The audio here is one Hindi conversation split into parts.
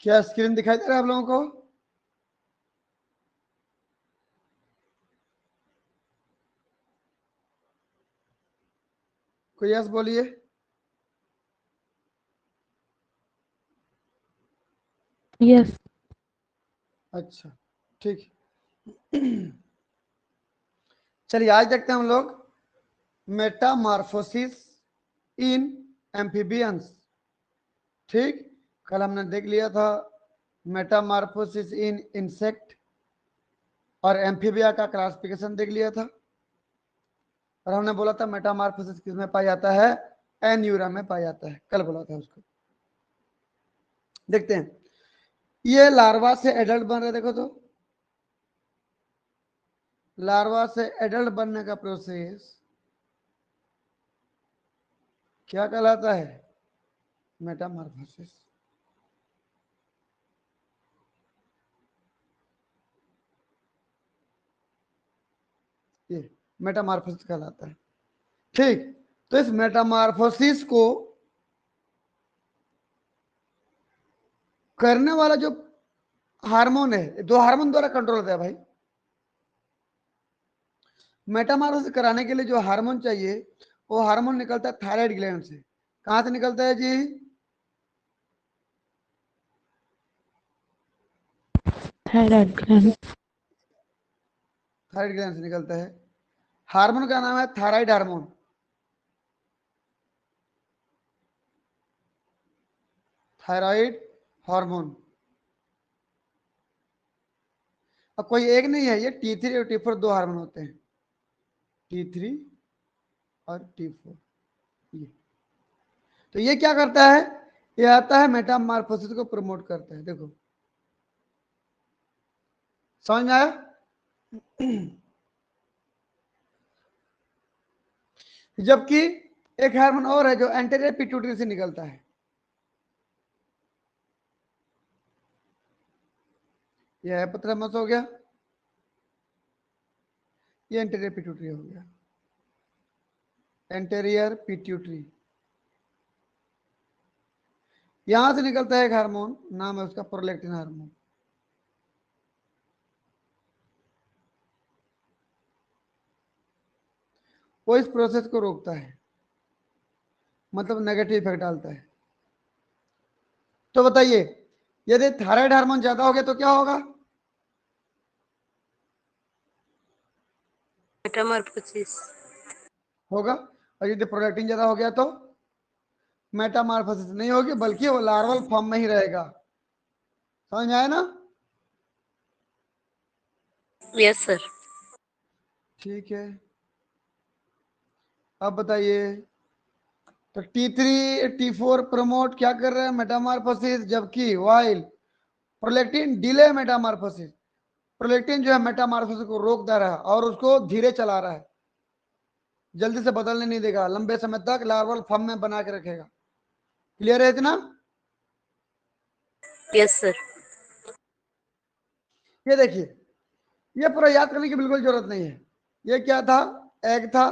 क्या स्क्रीन दिखाई दे रहा है आप लोगों को? कोई यस बोलिए। यस। अच्छा ठीक। चलिए आज देखते हैं हम लोग मेटामार्फोसिस इन एम्फीबियंस। ठीक, कल हमने देख लिया था मेटामार्फोसिस इन इंसेक्ट और एम्फीबिया का क्लासिफिकेशन देख लिया था, और हमने बोला था मेटामार्फोसिस किस में पाया जाता है? एन्यूरा में पाया जाता है, कल बोला था उसको। देखते हैं, ये लार्वा से एडल्ट बन रहे, देखो तो लार्वा से एडल्ट बनने का प्रोसेस क्या कहलाता है? मेटामार्फोसिस। ये मेटामार्फोसिस कहलाता है। ठीक, तो इस मेटामार्फोसिस को करने वाला जो हार्मोन है, दो हार्मोन द्वारा कंट्रोल होता है भाई। मेटामॉर्फोसिस कराने के लिए जो हार्मोन चाहिए वो हार्मोन निकलता है थायराइड ग्लैंड से। कहां से निकलता है जी? Thyroid gland. थायराइड ग्लैंड से निकलता है। हार्मोन का नाम है थायराइड हार्मोन। Thyroid hormone. अब कोई एक नहीं है, ये T3 और T4 दो हार्मोन होते हैं, T3 और T4। ये तो ये क्या करता है? ये आता है मेटामॉर्फोसिस को प्रमोट करता है। देखो समझ में आया? जबकि एक हार्मोन और है जो एंटीरियर पिट्यूटरी से निकलता है। यह हाइपोथैलेमस हो गया, ये एंटीरियर पिट्यूटरी हो गया, एंटीरियर पिट्यूटरी। यहां से निकलता है एक हार्मोन, नाम है उसका प्रोलैक्टिन हार्मोन। वो इस प्रोसेस को रोकता है, मतलब नेगेटिव इफेक्ट डालता है। तो बताइए, यदि थायराइड हार्मोन ज्यादा हो गया तो क्या होगा? मेटामॉर्फोसिस होगा। और यदि प्रोलैक्टिन ज्यादा हो गया तो मेटामॉर्फोसिस नहीं होगी, बल्कि वो लार्वल फॉर्म में ही रहेगा। समझ में आया ना? Yes sir. ठीक है, अब बताइए, तो T3 T4 प्रमोट क्या कर रहे हैं? मेटामॉर्फोसिस, जबकि while prolactin delay Metamorphosis. Prolactin जो है मेटामॉर्फोसिस को रोक दे रहा है और उसको धीरे चला रहा है, जल्दी से बदलने नहीं देगा, लंबे समय तक लार्वल फॉर्म में बना के रखेगा। क्लियर है इतना? Yes sir. ये देखिए, ये पूरा याद करने की बिल्कुल जरूरत नहीं है। ये क्या था? एग था,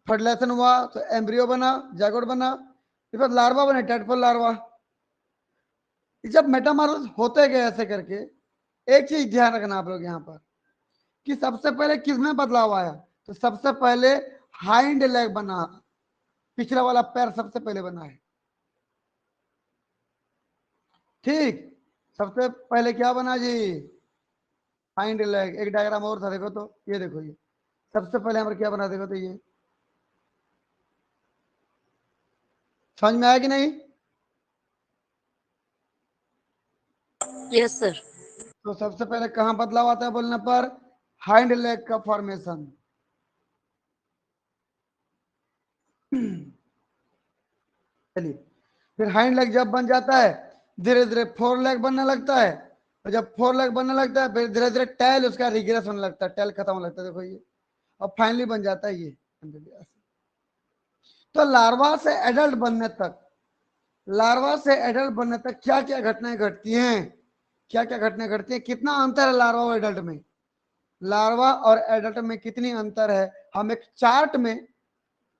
फर्टिलाइजेशन हुआ तो एम्ब्रियो बना, जायगोट बना, फिर लार्वा बने, टेडपोल लार्वा। जब मेटामॉर्फोसिस होते गए ऐसे करके, एक चीज ध्यान रखना आप लोग यहाँ पर, कि सबसे पहले किस में बदलाव आया? तो सबसे पहले हाइंड लेग बना, पिछला वाला पैर सबसे पहले बना है। ठीक, सबसे पहले क्या बना जी? Hind leg. एक डायग्राम और था, देखो तो, ये देखो, ये सबसे पहले हमारे क्या बना, देखो तो, ये समझ में आया कि नहीं? Yes sir. तो सबसे पहले कहां बदलाव आता है बोलने पर? हाइंड लेग का फॉर्मेशन। चलिए, फिर हाइंड लेग जब बन जाता है, धीरे धीरे फोर लेग बनने लगता है, और जब फोर लेग बनने लगता है, फिर धीरे धीरे टेल उसका रिग्रेस होने लगता है, टेल खत्म होने लगता है, देखो ये, और फाइनली बन जाता है ये। तो लार्वा से एडल्ट बनने तक, लार्वा से एडल्ट बनने तक क्या क्या घटनाएं घटती हैं? क्या क्या घटनाएं घटती हैं? कितना अंतर है लार्वा और एडल्ट में? लार्वा और एडल्ट में कितनी अंतर है, हम एक चार्ट में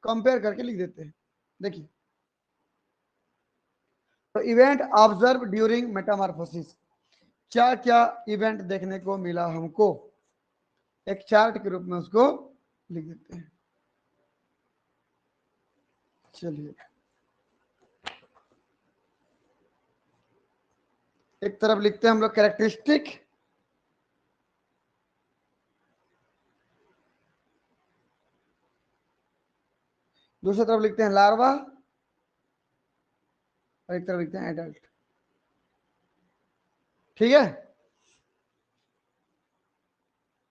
कंपेयर करके लिख देते हैं। देखिए, तो इवेंट ऑब्जर्व ड्यूरिंग मेटामॉर्फोसिस, क्या क्या इवेंट देखने को मिला हमको, एक चार्ट के रूप में उसको लिख देते हैं। चलिए एक तरफ लिखते हैं हम लोग कैरेक्टरिस्टिक, दूसरी तरफ लिखते हैं लार्वा, और एक तरफ लिखते हैं एडल्ट। ठीक है,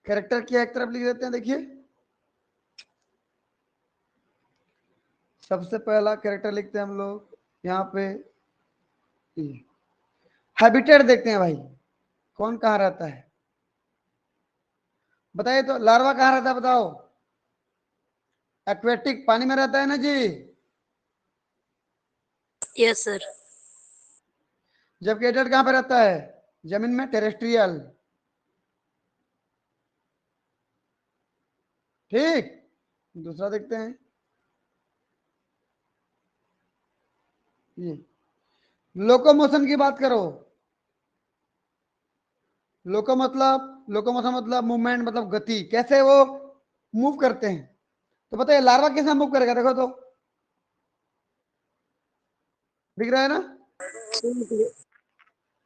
कैरेक्टर की एक तरफ लिख देते हैं। देखिए सबसे पहला कैरेक्टर लिखते हैं हम लोग यहाँ पे, हैबिटेट देखते हैं भाई, कौन कहाँ रहता है बताइए। तो लार्वा कहाँ रहता है बताओ, एक्वेटिक पानी में रहता है ना जी, यस सर। जबकि एडल्ट कहाँ पे रहता है, जमीन में, टेरेस्ट्रियल। ठीक, दूसरा देखते हैं, ये लोकोमोशन की बात करो, लोकोमोशन मतलब मूवमेंट, मतलब गति, कैसे वो मूव करते हैं। तो बताइए लार्वा कैसे मूव करेगा, देखो तो दिख रहा है ना,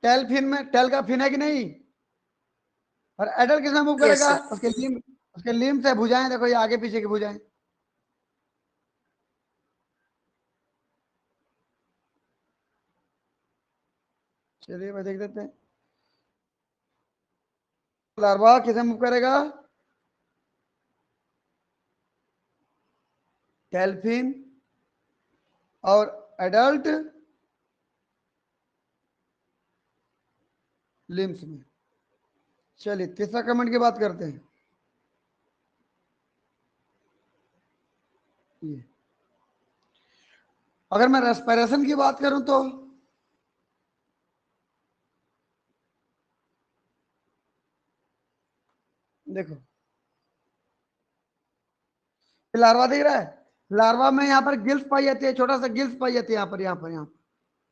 टेल फिन में, टेल का फिन है कि नहीं। और एडल्ट कैसे मूव यस करेगा, सर। उसके लिम्ब से, भुजाएं देखो ये आगे पीछे की भुजाएं। चलिए भाई देख देते हैं, लार्वा कैसे मूव करेगा, टेल फिन और एडल्ट लिम्स में। चलिए तीसरा कमेंट की बात करते हैं, ये अगर मैं रेस्पिरेशन की बात करूं तो देखो लार्वा दिख रहा है, लार्वा में यहाँ पर गिल्स पाई जाती है, छोटा सा गिल्स पाई जाती है यहाँ पर,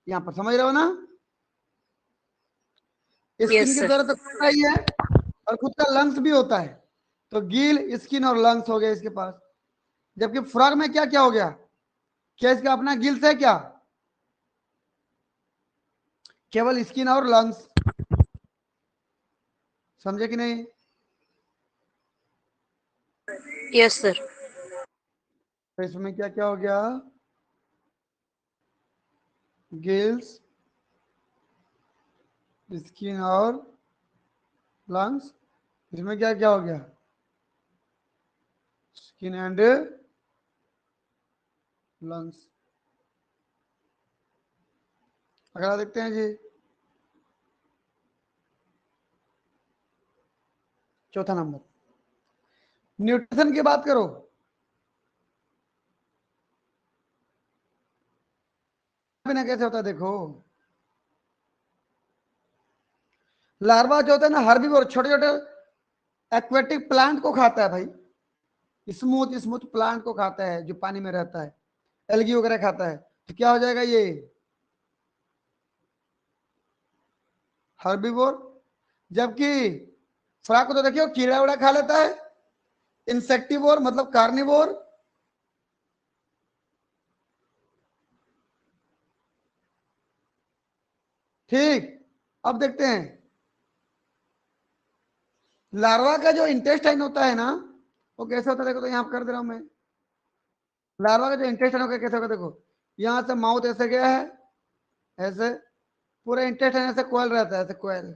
यहाँ पर समझ रहे हो ना। स्किन यस की सर। जरूरत तो होता ही है, और खुद का लंग्स भी होता है, तो गिल, स्किन और लंग्स हो गए इसके पास। जबकि फ्रॉग में क्या क्या हो गया, क्या इसका अपना गिल्स है क्या, केवल स्किन और लंग्स, समझे कि नहीं। Yes sir. तो इसमें क्या क्या हो गया, गिल्स, स्किन और लंग्स, इसमें क्या क्या हो गया, स्किन एंड लंग्स। अगला देखते हैं जी, चौथा नंबर, न्यूट्रिशन की बात करो। बिना कैसे होता है देखो, लार्वा जो होता है ना हर्बीवोर, छोटे छोटे एक्वेटिक प्लांट को खाता है भाई, स्मूथ स्मूथ प्लांट को खाता है जो पानी में रहता है, एल्गी वगैरह खाता है। तो क्या हो जाएगा ये हर्बीवोर। जबकि फ्रॉग को तो देखियो कीड़ा उड़ा खा लेता है, इंसेक्टिवोर मतलब कार्निवोर। ठीक, अब देखते हैं लार्वा का जो इंटेस्टाइन होता है ना, वो कैसे होता है देखो, तो यहाँ कर दे रहा हूं मैं, लार्वा का जो इंटेस्टाइन होगा कैसे होगा देखो, यहाँ से माउथ ऐसे गया है, ऐसे पूरा इंटेस्टाइन ऐसे कोयल रहता है, ऐसे कोयल,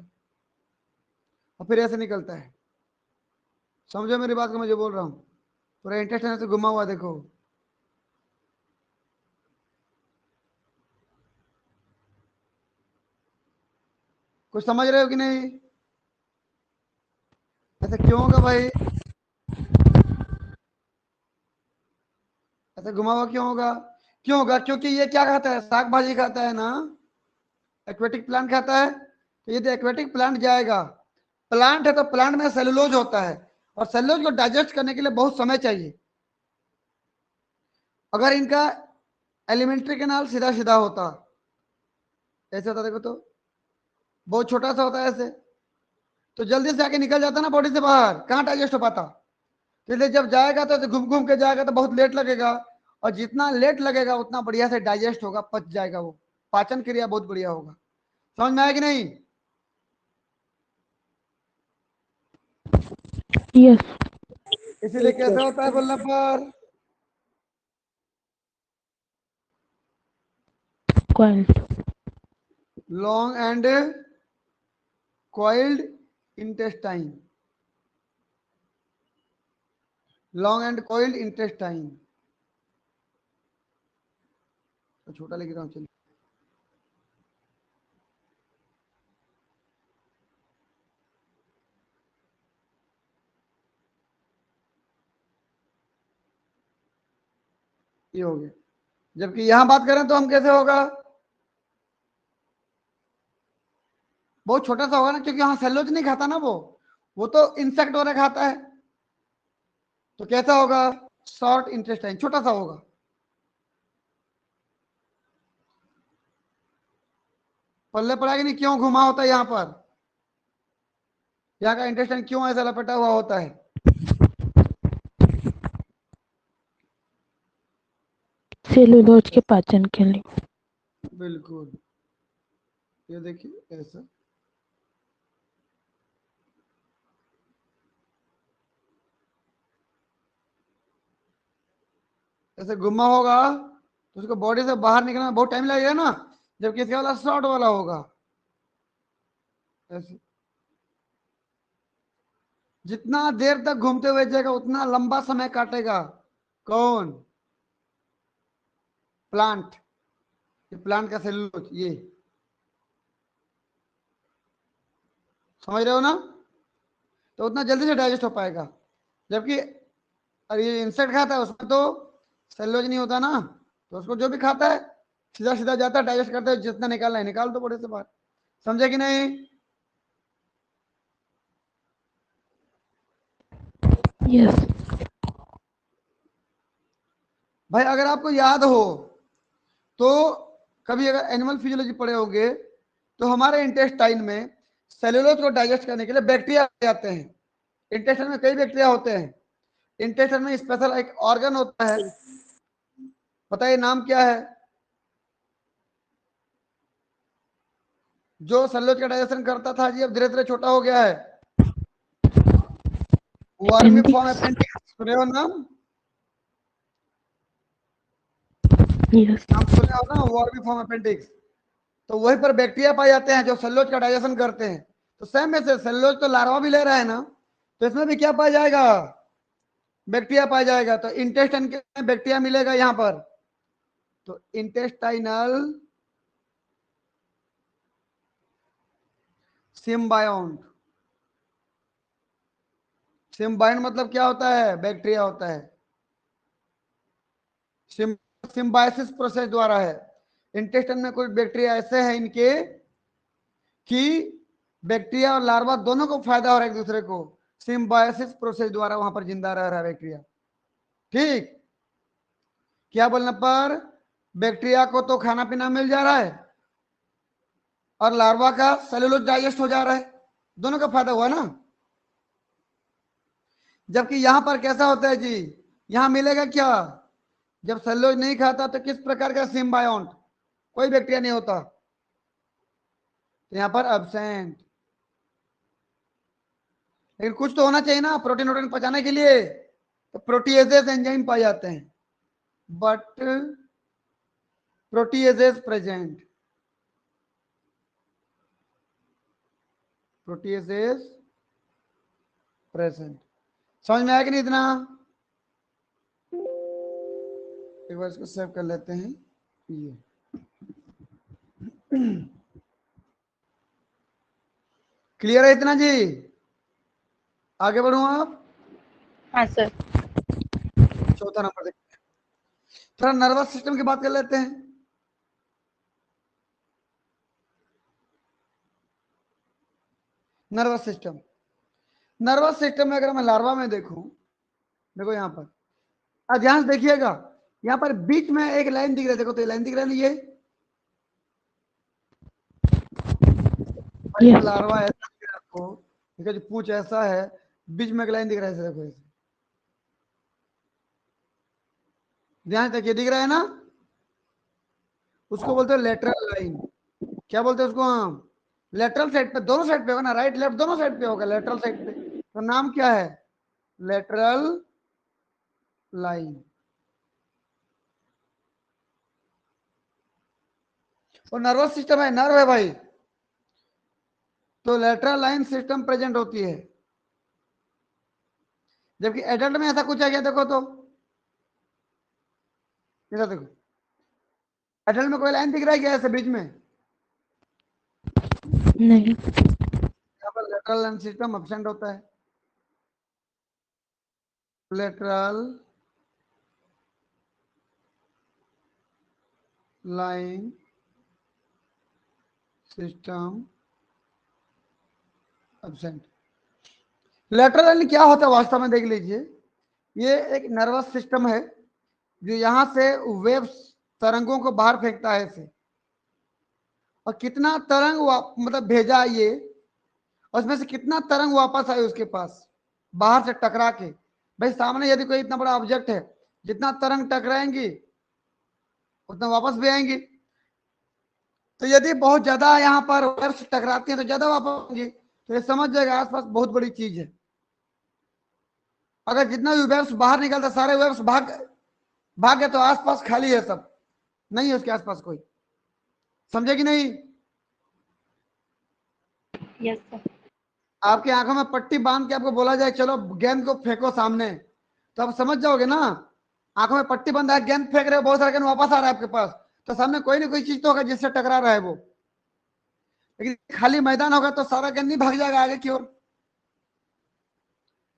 और फिर ऐसे निकलता है। समझो मेरी बात को, मैं जो बोल रहा हूँ, पूरा इंटेस्टाइन ऐसे घुमा हुआ देखो। कुछ समझ रहे हो कि नहीं, ऐसे क्यों होगा भाई, ऐसे घुमा हुआ क्यों होगा, क्यों होगा, क्योंकि ये क्या खाता है, साग भाजी खाता है ना, एक्वेटिक प्लांट खाता है। तो ये तो एक्वेटिक प्लांट जाएगा, प्लांट है तो प्लांट में सेलुलोज होता है, और सेलुलोज को डाइजेस्ट करने के लिए बहुत समय चाहिए। अगर इनका एलिमेंट्री कैनाल सीधा सीधा होता ऐसे होता है, देखो तो बहुत छोटा सा होता है ऐसे, तो जल्दी से आके निकल जाता ना बॉडी से बाहर, कहाँ डाइजेस्ट हो पाता। इसलिए जब जाएगा तो घूम घूम के जाएगा तो बहुत लेट लगेगा, और जितना लेट लगेगा उतना बढ़िया से डाइजेस्ट होगा, पच जाएगा, वो पाचन क्रिया बहुत बढ़िया होगा। समझ में आया कि नहीं? Yes. इसीलिए कैसे होता है बोलने पर, Coiled. Long and coiled intestine, long and coiled intestine। तो छोटा लिख रहा हूँ, चलिए। ये हो गया। जबकि यहां बात करें तो हम कैसे होगा, बहुत छोटा सा होगा ना, क्योंकि यहाँ सेल्यूलोज नहीं खाता ना, वो तो इंसेक्ट वगैरह खाता है। तो कैसा होगा, शॉर्ट इंटेस्टाइन, छोटा सा होगा। पल्ले पड़ा कि नहीं, क्यों घुमा होता है यहाँ पर, यहाँ का इंटेस्टाइन क्यों ऐसा लपेटा हुआ होता है? सेलुलोज के पाचन के लिए। बिल्कुल, ये देखिए ऐसा, ऐसे घुमा होगा तो उसको बॉडी से बाहर निकलने में बहुत टाइम लगेगा ना, जबकि इसके वाला शॉर्ट वाला होगा ऐसे। जितना देर तक घूमते हुए जाएगा उतना लंबा समय काटेगा। कौन? प्लांट। ये प्लांट का सेलुलोज, ये समझ रहे हो ना, तो उतना जल्दी से डाइजेस्ट हो पाएगा। जबकि और ये इंसेक्ट खाता है, उसमें तो सेलुलोज नहीं होता ना, तो उसको जो भी खाता है सीधा सीधा जाता है, डाइजेस्ट करता है, जितना निकालना है निकाल दो बॉडी से बाहर। समझे कि नहीं? Yes. भाई अगर आपको याद हो तो कभी अगर एनिमल फिजियोलॉजी पढ़े होंगे तो हमारे इंटेस्टाइन में सेलुलोज को डाइजेस्ट करने के लिए बैक्टीरिया आते हैं। इंटेस्टाइन में कई बैक्टीरिया होते हैं। इंटेस्टाइन में स्पेशल एक ऑर्गन होता है, बताइए नाम क्या है, जो सेलुलोज का डाइजेशन करता था जी, अब धीरे धीरे छोटा हो गया है। Vermiform Appendix. अपेंडिक्स, सुने हो नाम? Yes. नाम सुने हो ना, वर्मीफॉर्म अपेंडिक्स। तो वहीं पर बैक्टीरिया पाए जाते हैं जो सेलुलोज का डाइजेशन करते हैं। तो सेम में से सेलुलोज तो लार्वा भी ले रहा है ना, तो इसमें भी क्या पाया जाएगा, बैक्टीरिया पाया जाएगा। तो इंटेस्टाइन के बैक्टीरिया मिलेगा यहाँ पर, तो इंटेस्टाइनल सिम्बायोन्ट। सिम्बायोन्ट मतलब क्या होता है, बैक्टीरिया होता है। सिम्बायोसिस प्रोसेस द्वारा है। इंटेस्टाइन में कुछ बैक्टीरिया ऐसे हैं इनके कि बैक्टीरिया और लार्वा दोनों को फायदा हो रहा है एक दूसरे को, सिम्बायोसिस प्रोसेस द्वारा वहां पर जिंदा रह रहा है बैक्टीरिया। ठीक, क्या बोलने पर, बैक्टीरिया को तो खाना पीना मिल जा रहा है और लार्वा का सेलुलोज डाइजेस्ट हो जा रहा है, दोनों का फायदा हुआ ना। जबकि यहां पर कैसा होता है जी, यहां मिलेगा क्या, जब सेलुलोज नहीं खाता तो किस प्रकार का सिम्बायोन्ट, कोई बैक्टीरिया नहीं होता, तो यहां पर एब्सेंट। लेकिन कुछ तो होना चाहिए ना प्रोटीन वोटीन पचाने के लिए, तो प्रोटीएजेस एंजाइम पाए जाते हैं, but proteases present, proteases present. समझ में आया कि नहीं इतना? एक बार इसको सेव कर लेते हैं, ये क्लियर है इतना जी? आगे बढ़ू आप, हाँ सर। चौथा नंबर देखते हैं, थोड़ा नर्वस सिस्टम की बात कर लेते हैं। नर्वस सिस्टम, नर्वस सिस्टम में अगर मैं लार्वा में देखूं, देखो यहाँ पर ध्यान से देखिएगा, यहाँ पर बीच में एक लाइन दिख रही है, देखो तो ये लाइन दिख रहा है ना, ये Yes. लार्वा ऐसा दिख रहा है आपको, ठीक है, जो पूंछ ऐसा है, बीच में एक लाइन दिख रहा है, ऐसे देखो, ऐसे ध्यान तक ये दिख रहा है ना, उसको बोलते हैं लेटरल लाइन। क्या बोलते हैं उसको? हम लेटरल साइड पे, दोनों साइड पे होगा ना, राइट लेफ्ट दोनों साइड पे होगा, लेटरल साइड पे, तो नाम क्या है? Lateral line. और नर्वस सिस्टम है, नर्व है भाई, तो लेटरल लाइन सिस्टम प्रेजेंट होती है। जबकि एडल्ट में ऐसा कुछ है क्या? देखो तो, इधर देखो, एडल्ट में कोई लाइन दिख रहा है क्या ऐसे बीच में? नहीं। यहाँ पर लेटरल लाइन सिस्टम एब्सेंट होता है। Lateral line system absent. Lateral line क्या होता है वास्तव में, देख लीजिए, ये एक नर्वस सिस्टम है जो यहां से वेव्स, तरंगों को बाहर फेंकता है ऐसे, और कितना तरंग मतलब भेजा ये, और उसमें से कितना तरंग वापस आए उसके पास बाहर से टकरा के। भाई सामने यदि कोई इतना बड़ा ऑब्जेक्ट है, जितना तरंग टकराएंगी उतना वापस भी आएंगी, तो यदि बहुत ज्यादा यहाँ पर वेव्स टकराती हैं तो ज्यादा वापस आएंगी, तो ये समझ जाएगा आसपास बहुत बड़ी चीज है। अगर जितना भी वेव्स बाहर निकलता, सारे वेव्स भाग भाग गए, तो आसपास खाली है, सब नहीं है उसके आसपास कोई। समझे कि नहीं? Yes, sir. आपकी आंखों में पट्टी बांध के आपको बोला जाए चलो गेंद को फेंको सामने, तो आप समझ जाओगे ना। आंखों में पट्टी बंद है, गेंद फेंक रहे हो, बहुत सारा गेंद वापस आ रहा है आपके पास, तो सामने कोई ना कोई चीज तो होगा जिससे टकरा रहा है वो। लेकिन खाली मैदान होगा तो सारा गेंद नहीं भाग जाएगा आगे की ओर।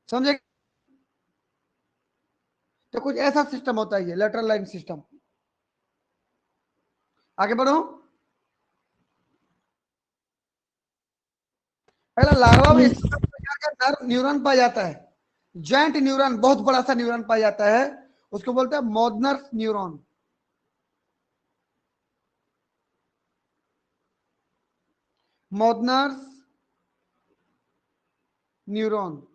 समझे? तो कुछ ऐसा सिस्टम होता है ये लेटरल लाइन सिस्टम। आगे बढ़ो। पहला लार्वा में Yes. नर्व न्यूरॉन पाया जाता है, जॉइंट न्यूरॉन, बहुत बड़ा सा न्यूरॉन पाया जाता है, उसको बोलते हैं मोडनर न्यूरॉन। मोडनर न्यूरॉन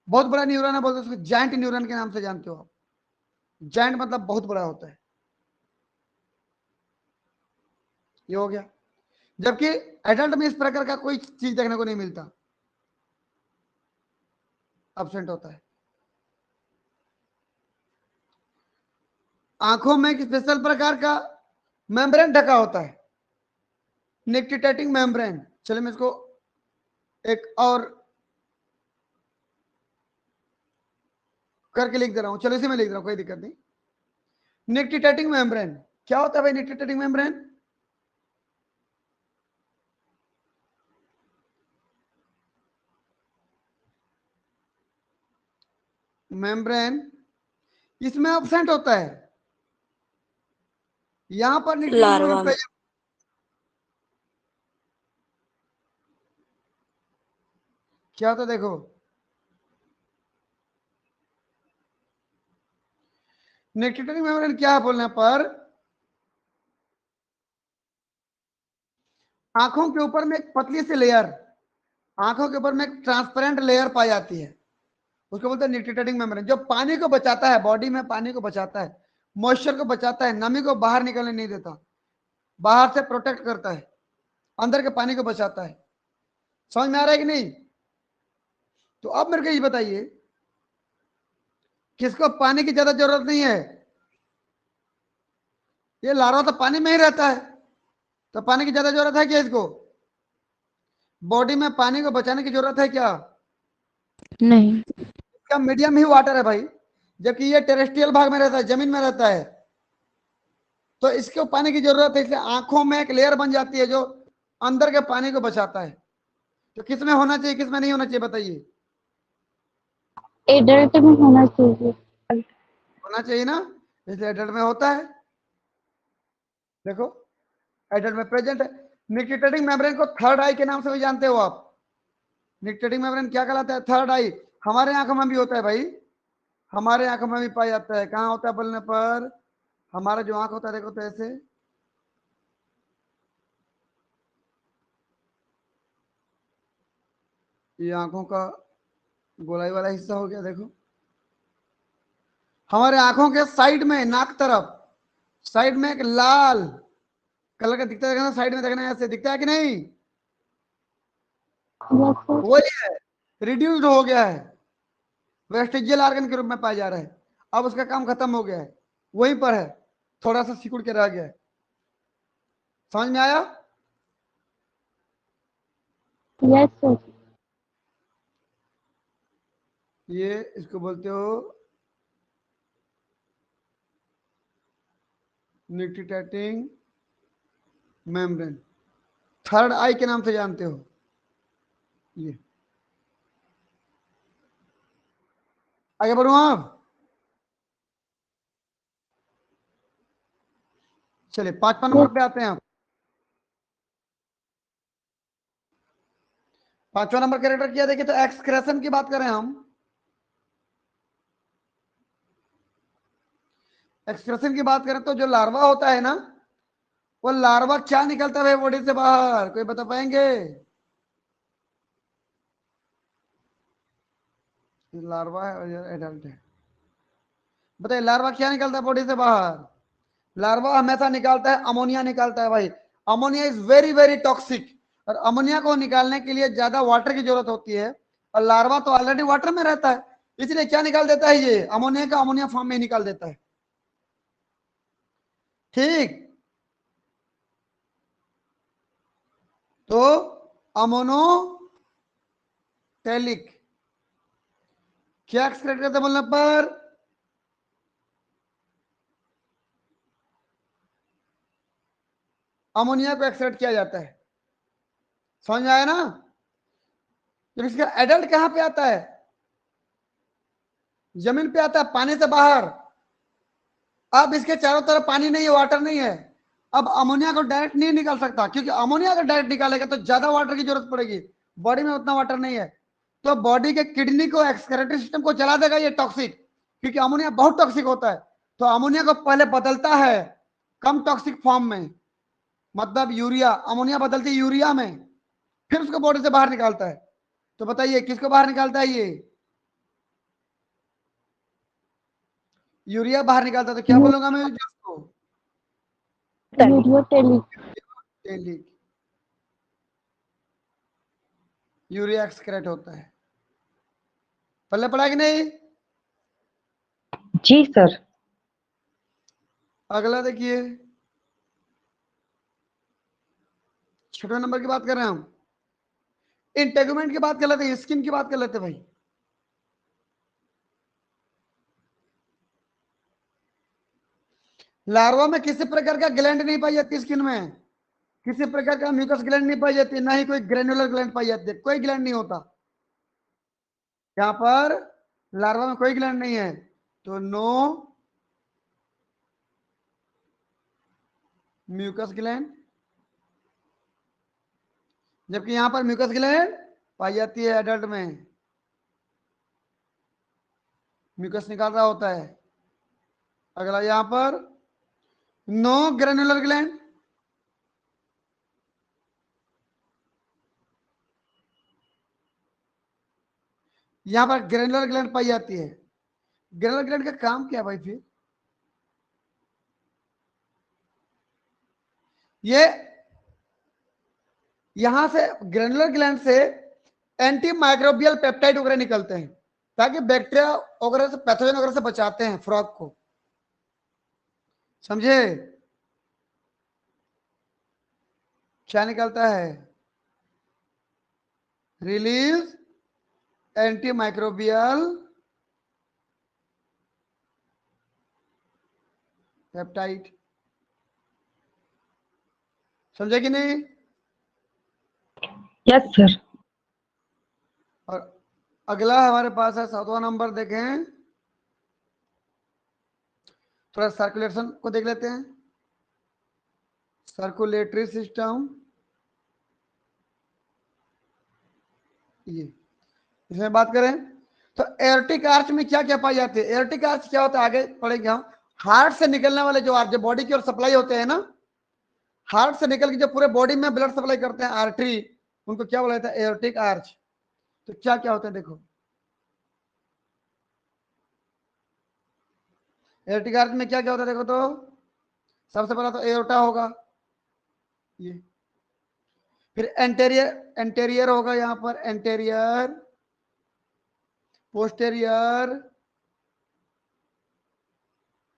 बहुत बड़ा न्यूरॉन है, बोलते हैं उसको जॉइंट न्यूरॉन के नाम से जानते हो आप। जॉइंट मतलब बहुत बड़ा होता है। ये हो गया। जबकि एडल्ट में इस प्रकार का कोई चीज देखने को नहीं मिलता, एब्सेंट होता है। आंखों में एक स्पेशल प्रकार का मेम्ब्रेन ढका होता है, निक्टिटेटिंग मेम्ब्रेन। चलिए मैं इसको एक और करके लिख दे रहा हूं, चलो इसी में लिख दे रहा हूं, कोई दिक्कत नहीं। निक्टिटेटिंग मेम्ब्रेन क्या होता है भाई? निक्टिटेटिंग मेम्ब्रेन मेम्ब्रेन इसमें एब्सेंट होता है, यहां पर निक्टिटेटिंग लार्वा में। मेम्ब्रेन क्या होता है देखो, निक्टिटेटिंग मेम्ब्रेन क्या है बोलने पर, आंखों के ऊपर में एक पतली सी लेयर, आंखों के ऊपर में एक ट्रांसपेरेंट लेयर पाई जाती है, उसको बोलते हैं निक्टिटेटिंग मेम्ब्रेन, जो पानी को बचाता है, बॉडी में पानी को बचाता है, मॉइस्चर को बचाता है, नमी को बाहर निकलने नहीं देता, बाहर से प्रोटेक्ट करता है, अंदर के पानी को बचाता है। समझ में आ रहा है कि नहीं? तो अब मेरे को ये बताइए, किसको पानी की ज्यादा जरूरत नहीं है? ये लार्वा तो पानी में ही रहता है, तो पानी की ज्यादा जरूरत है क्या इसको? बॉडी में पानी को बचाने की जरूरत है क्या? नहीं। इसका मीडियम ही वाटर है भाई, जबकि ये टेरेस्ट्रियल भाग में रहता है, जमीन में रहता है, तो इसको पानी की जरूरत है, इसलिए आंखों में एक लेयर बन जाती है जो अंदर के पानी को बचाता है। तो किस में होना चाहिए, किस में नहीं होना चाहिए बताइए? एडल्ट में होना चाहिए। होना चाहिए ना, इसलिए एडल्ट में होता है। देखो एडल्ट में प्रेजेंट है। निक्टिटेटिंग मेम्ब्रेन को थर्ड आई के नाम से भी जानते हो आप। निक्टिटेटिंग मेम्ब्रेन क्या कहलाता है? थर्ड आई। हमारे आंखों में भी होता है भाई, हमारे आंखों में भी पाया जाता है। कहाँ होता है बोलने पर, हमारा जो आंख होता है देखो तो ऐसे, ये आंखों का गोलाई वाला हिस्सा हो गया। देखो हमारे आंखों के साइड में, नाक तरफ साइड में एक लाल कलर का दिखता है, साइड में देखना ऐसे दिखता है कि नहीं? Yes sir. वही है, रिड्यूस्ड हो गया है, वेस्टिजियल ऑर्गन के रूप में पाया जा रहा है। अब उसका काम खत्म हो गया है, वहीं पर है, थोड़ा सा सिकुड़ के रह गया है। समझ में आया? Yes sir. ये इसको बोलते हो निक्टिटेटिंग मेम्ब्रेन, थर्ड आई के नाम से जानते हो। ये आगे बढ़ू आप, चलिए 5वां नंबर पे आते हैं आप। 5वां नंबर कैरेक्टर क्या देखिए, तो एक्सक्रेशन की बात करें हम। एक्सक्रेशन की बात करें तो जो लार्वा होता है ना, वो लार्वा क्या निकलता है बॉडी से बाहर, कोई बता पाएंगे? लार्वा है और एडल्ट है, बताइए लार्वा क्या निकलता है बॉडी से बाहर? लार्वा हमेशा निकालता है अमोनिया, निकालता है भाई। Ammonia is very very toxic, और अमोनिया को निकालने के लिए ज्यादा वाटर की जरूरत होती है, और लार्वा तो ऑलरेडी वाटर में रहता है, इसलिए क्या निकाल देता है, ये अमोनिया का अमोनिया फॉर्म में निकाल देता है। ठीक, तो अमोनोटेलिक क्या एक्सक्रेट करते बोलने पर? अमोनिया को एक्सक्रेट किया जाता है। समझ में आया ना? जब इसका एडल्ट कहां पे आता है, जमीन पे आता है, पानी से बाहर। अब इसके चारों तरफ पानी नहीं है, वाटर नहीं है, अब अमोनिया को डायरेक्ट नहीं निकाल सकता, क्योंकि अमोनिया अगर डायरेक्ट निकालेगा तो ज्यादा वाटर की जरूरत पड़ेगी, बॉडी में उतना वाटर नहीं है, तो बॉडी के किडनी को, एक्सक्रेटरी सिस्टम को चला देगा ये टॉक्सिक, क्योंकि अमोनिया बहुत टॉक्सिक होता है। तो अमोनिया को पहले बदलता है कम टॉक्सिक फॉर्म में, मतलब यूरिया, अमोनिया बदलती है यूरिया में, फिर उसको बॉडी से बाहर निकालता है। तो बताइए किसको बाहर निकालता है ये? यूरिया बाहर निकालता है। तो क्या बोलूंगा मैं उसको? यूरियोटेलिक। यूरिया एक्सक्रेट होता है, पहले पढ़ा कि नहीं? जी सर। अगला देखिए, 6वें नंबर की बात कर रहे हैं हम, इंटेगुमेंट की बात कर लेते हैं, स्किन की बात कर लेते हैं भाई। लार्वा में किसी प्रकार का ग्लैंड नहीं पाई जाती स्किन में, किसी प्रकार का म्यूकस ग्लैंड नहीं पाई जाती, ना ही कोई ग्रेनुलर ग्लैंड पाई जाती है, कोई ग्लैंड नहीं होता यहां पर, लार्वा में कोई ग्लैंड नहीं है, तो नो म्यूकस ग्लैंड। जबकि यहां पर म्यूकस ग्लैंड पाई जाती है एडल्ट में, म्यूकस निकाल रहा होता है। अगला यहां पर नो ग्रेनुलर ग्लैंड, यहां पर ग्रेनुलर ग्लैंड पाई जाती है। ग्रेनुलर ग्लैंड का काम क्या है भाई? फिर ये यहां से ग्रेनुलर ग्लैंड से एंटी माइक्रोबियल पेप्टाइड वगैरह निकलते हैं, ताकि बैक्टीरिया वगैरह से, पैथोजन वगैरह से बचाते हैं फ्रॉग को, समझे? क्या निकलता है? रिलीज एंटी माइक्रोबियल पेप्टाइड, समझे कि नहीं? Yes sir. और अगला हमारे पास है 7वां नंबर, देखें थोड़ा सर्कुलेशन को देख लेते हैं। सर्कुलेटरी सिस्टम, ये इसमें बात करें तो एयरटिक आर्च में क्या क्या पाई जाती है? एयरटिक आर्च क्या होता है आगे पढ़ेंगे हम। हार्ट से निकलने वाले जो आर्च, जो बॉडी की ओर सप्लाई होते हैं ना, हार्ट से निकल के जो पूरे बॉडी में ब्लड सप्लाई करते हैं, आर्टरी, उनको क्या बोला जाता है? एयरटिक आर्च। तो क्या क्या होता है देखो, एयोर्टिक आर्च में क्या क्या होता है देखो, तो सबसे पहला तो एयोर्टा होगा ये, फिर एंटेरियर, एंटेरियर होगा यहाँ पर, एंटेरियर, पोस्टेरियर,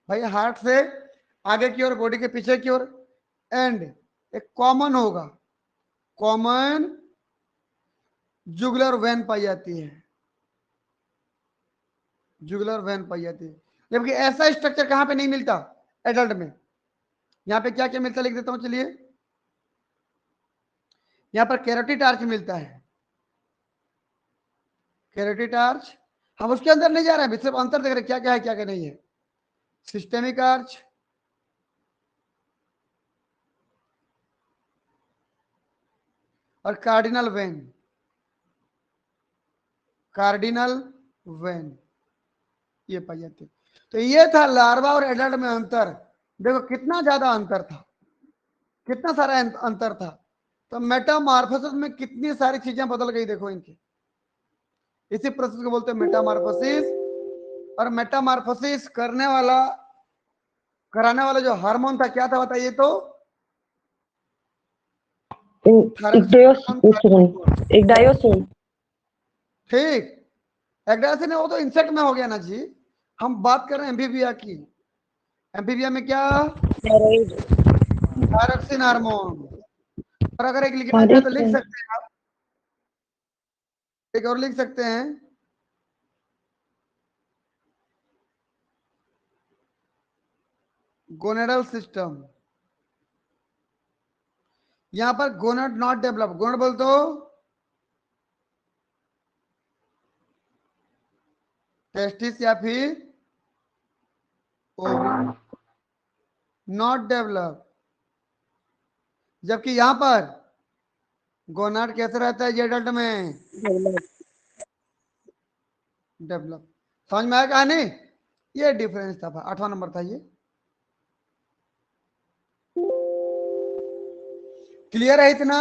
भाई हार्ट से आगे की ओर, बॉडी के पीछे की ओर, एंड एक कॉमन होगा, कॉमन जुगुलर वेन पाई जाती है, जुगुलर वेन पाई जाती है। जबकि ऐसा स्ट्रक्चर कहां पे नहीं मिलता एडल्ट में। यहाँ पे क्या क्या मिलता है लिख देता हूं, चलिए। यहाँ पर कैरोटिड आर्च मिलता है, कैरोटिड आर्च, हम उसके अंदर नहीं जा रहे हैं, सिर्फ अंतर देख रहे हैं क्या क्या है क्या क्या नहीं है। सिस्टेमिक आर्च, और कार्डिनल वेन, कार्डिनल वेन ये पाई जाती है। तो ये था लार्वा और एडल्ट में अंतर। देखो कितना ज्यादा अंतर था, कितना सारा अंतर था। तो मेटामॉर्फोसिस में कितनी सारी चीजें बदल गई देखो इनकी, इसी प्रोसेस को बोलते हैं मेटामॉर्फोसिस। और मेटामॉर्फोसिस करने वाला, कराने वाला जो हार्मोन था क्या था बताइए तो, एक डायोसिन, एक डायोसिन। ठीक, एग्रासिन है वो तो इंसेक्ट में हो गया ना जी, हम बात कर रहे हैं एम्फीबिया की। एम्फीबिया में क्या, थायरॉक्सिन हार्मोन। और अगर एक लिखना चाहे तो लिख सकते हैं आप, एक और लिख सकते हैं, गोनेडल सिस्टम। यहां पर गोनेड नॉट डेवलप, गोनेड बोल तो टेस्टिस या फिर ओवरी, नॉट डेवलप। जबकि यहां पर गोनाड कैसे रहता है ये एडल्ट में, डेवलप। समझ में आया कहानी, ये डिफरेंस था, 8वां नंबर था ये। क्लियर है इतना,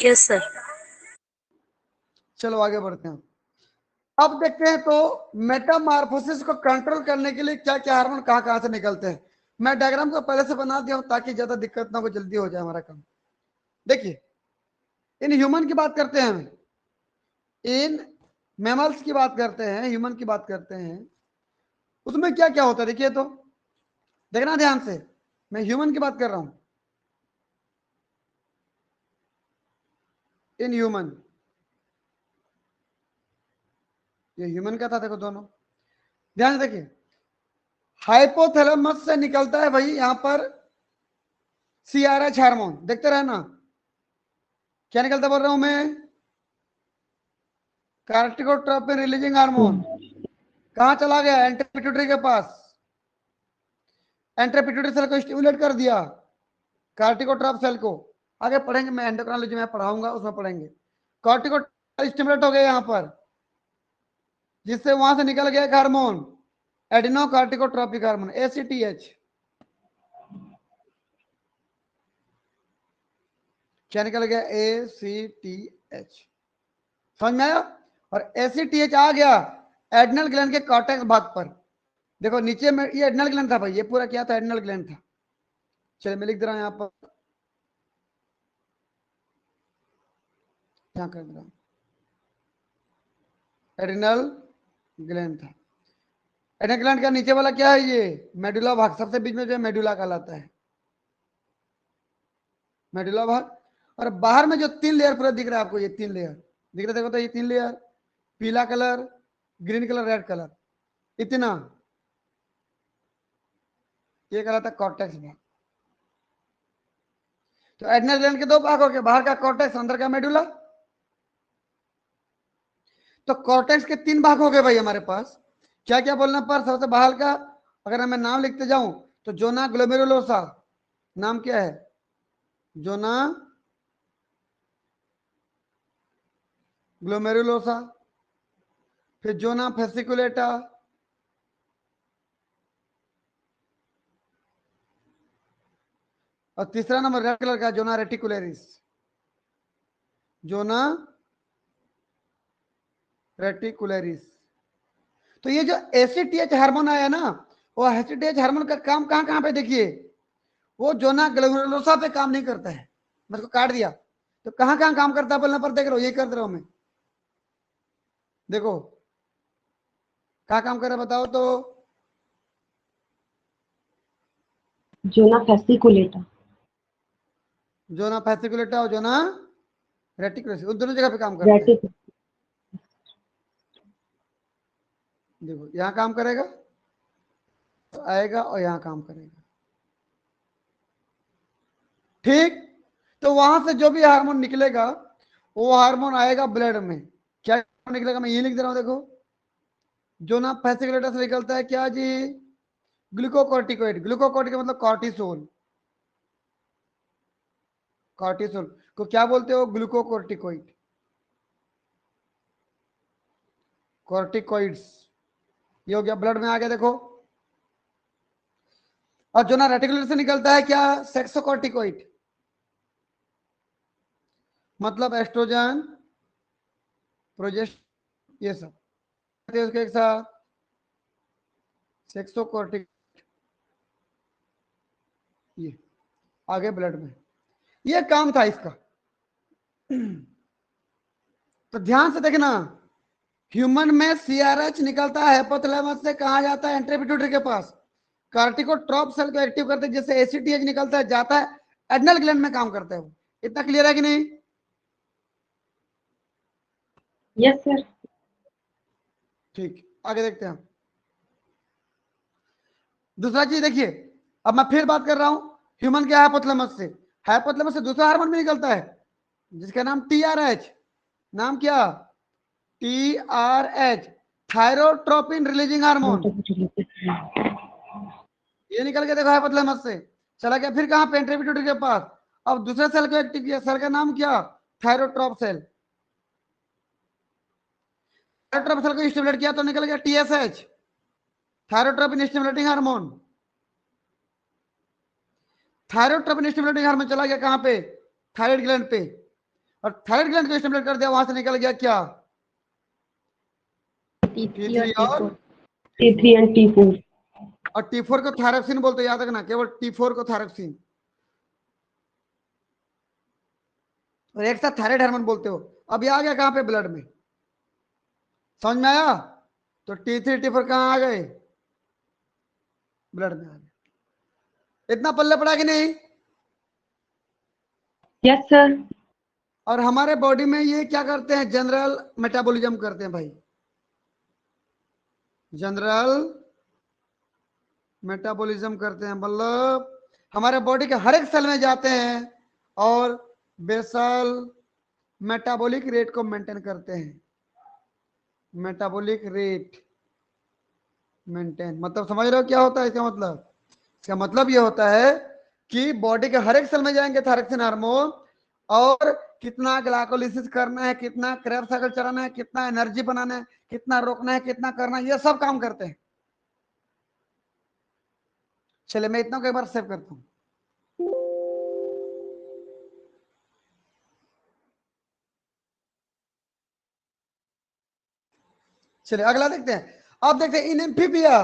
यस सर। चलो आगे बढ़ते हैं। अब देखते हैं तो मेटामॉर्फोसिस को कंट्रोल करने के लिए क्या क्या हार्मोन कहां कहां से निकलते हैं। मैं डायग्राम को पहले से बना दिया हूं ताकि ज्यादा दिक्कत ना हो, जल्दी हो जाए हमारा काम। देखिए इन ह्यूमन की बात करते हैं, हम इन मैमल्स की बात करते हैं, ह्यूमन की बात करते हैं, उसमें क्या क्या होता है देखिए तो, देखना ध्यान से, मैं ह्यूमन की बात कर रहा हूं। इन ह्यूमन, ये ह्यूमन का था देखो दोनों, ध्यान से देखिए, हाइपोथैलेमस से निकलता है भाई यहां पर सीआरएच हार्मोन, देखते रहना क्या निकलता बोल रहा हूं मैं, कार्टिकोट्रोपिन रिलीजिंग हार्मोन। कहां चला गया, एंटीपिट्यूटरी के पास, एंटीपिट्यूटरी सेल को स्टिमुलेट कर दिया, कार्टिकोट्रॉप सेल को। आगे पढ़ेंगे, मैं एंडोक्राइनोलॉजी में पढ़ाऊंगा, उसमें पढ़ेंगे। कार्टिकोट्रॉप स्टिमुलेट हो गया यहां पर, जिससे वहां से निकल गया एक हार्मोन, एडिनो कार्टिकोट्रोपिक हार्मोन, एसीटीएच। क्या निकल गया, एसीटीएच। समझ में आया। और एसीटीएच आ गया एड्रिनल ग्लैंड के कॉर्टेक्स भाग पर। देखो नीचे में ये एड्रिनल ग्लैंड था भाई, ये पूरा क्या था, एड्रिनल ग्लैंड था। चलिए मैं लिख दे रहा हूं यहां पर, क्या कर रहा हूं, एड्रिनल ग्लैंड था। एड्रिनल ग्लैंड का नीचे वाला क्या है, ये मेडुला भाग, सबसे बीच में जो है मेडुला कहलाता है, मेडुला भाग। और बाहर में जो 3 लेयर पूरा दिख रहा है आपको, ये 3 लेयर दिख रहा है, देखो तो ये 3 लेयर, पीला colour, green colour, red colour, इतना, ये कहलाता है कॉर्टेक्स भाग। तो एड्रिनल ग्लैंड के 2 भाग हो गए, बाहर का कॉर्टेक्स, अंदर का मेडुला। तो कॉर्टेक्स के 3 भाग हो गए भाई हमारे पास। क्या क्या बोलना पर, सबसे बाहर का अगर मैं नाम लिखते जाऊं तो जोना ग्लोमेरुलोसा, नाम क्या है, जोना ग्लोमेरुलोसा। फिर जोना फेसिकुलेटा, और तीसरा नंबर रेड कलर का जोना रेटिकुलरिस, जोना रेटिकुलरिस। तो ये जो एसीटीएच हार्मोन आया ना, वो एसीटीएच हार्मोन का काम कहाँ कहाँ पे देखिए, वो जोना ग्लोमेरुलोसा पे काम नहीं करता है, मैं इसको काट दिया, तो कहाँ कहाँ काम करता है बोलने पर देख रहा हूँ, ये कर रहा हूं मैं, देखो कहाँ काम कर रहा है बताओ तो। जोना फैसिकुलेटा। जोना फैसिकुलेटा और जोना रेटिकुलरिस, उन दोनों जगह पे काम करता है। रेटिक देखो यहाँ काम करेगा तो आएगा और यहाँ काम करेगा, ठीक। तो वहां से जो भी हार्मोन निकलेगा वो हार्मोन आएगा ब्लड में, क्या निकलेगा, मैं ये लिख दे रहा हूं देखो। जोना फैसिकुलेटा से निकलता है क्या जी, ग्लूकोकॉर्टिकोइड। ग्लूकोकॉर्टिक मतलब कॉर्टिसोल। कॉर्टिसोल को क्या बोलते हो, ग्लूकोकॉर्टिकोइड, कॉर्टिकोइड्स। ये हो गया, ब्लड में आ गया देखो। और जो ना रेटिकुलर से निकलता है क्या, सेक्सोकॉर्टिकोइड, मतलब एस्ट्रोजन, प्रोजेस्ट, ये सब उसके एक साथ सेक्सोकॉर्टिक, ये आगे ब्लड में, ये काम था इसका। तो ध्यान से देखना, ह्यूमन में सीआरएच निकलता है हाइपोथैलेमस से, कहा जाता है एंट्री पिट्यूटरी के पास, कार्टिकोट्रॉप सेल को एक्टिव करते हैं, जैसे एसीटीएच निकलता है जाता है एड्रिनल ग्लैंड में काम करता है वो। इतना क्लियर है कि नहीं? Yes sir. ठीक, आगे देखते हैं। दूसरा चीज देखिए, अब मैं फिर बात कर रहा हूं ह्यूमन के हाइपोथैलेमस से। हाइपोथैलेमस से दूसरा हार्मोन भी निकलता है जिसका नाम टीआरएच, नाम क्या, टीआरएच, थायरोट्रोपिन रिलीजिंग हार्मोन। ये निकल के देखो हाइपोथैलेमस से, चला गया फिर कहां पे, एंट्री पिट्यूटरी के पास। अब दूसरे सेल को एक्टिव किया, सेल का नाम क्या, थायरोट्रॉप सेल। थायरोट्रॉप सेल को स्टिमुलेट किया तो निकल गया TSH, thyrotropin stimulating hormone. Thyrotropin stimulating hormone चला गया कहां पे, थायराइड ग्लैंड पे, और थायराइड ग्लैंड को स्टिमुलेट कर दिया, वहां से निकल गया क्या, T3 और T3 एंड T4। और T4 को थायरोक्सिन बोलते, याद रखना, केवल T4 को थायरोक्सिन, और एक साथ थायराइड हार्मोन बोलते हो। अब ये आ गया कहां पे, ब्लड में, समझ में आया? तो T3 T4 कहां आ गए, ब्लड में आ गए। इतना पल्ले पड़ा कि नहीं? Yes sir. और हमारे बॉडी में ये क्या करते हैं, जनरल मेटाबॉलिज्म करते हैं भाई, जनरल मेटाबॉलिज्म करते हैं, मतलब हमारे बॉडी के हर एक सेल में जाते हैं और बेसल मेटाबॉलिक रेट को मेंटेन करते हैं। मेटाबॉलिक रेट मेंटेन, मतलब समझ रहे हो क्या होता है इसका मतलब? इसका मतलब ये होता है कि बॉडी के हर एक सेल में जाएंगे थायरोक्सिन हार्मोन, और कितना ग्लाइकोलिसिस करना है, कितना क्रेब्स साइकिल चलाना है, कितना एनर्जी बनाना है, कितना रोकना है, कितना करना है, ये सब काम करते हैं। चलिए मैं इतना को एक बार सेव करता हूं। चलिए अगला देखते हैं। अब देखते हैं इन एम्फीबिया,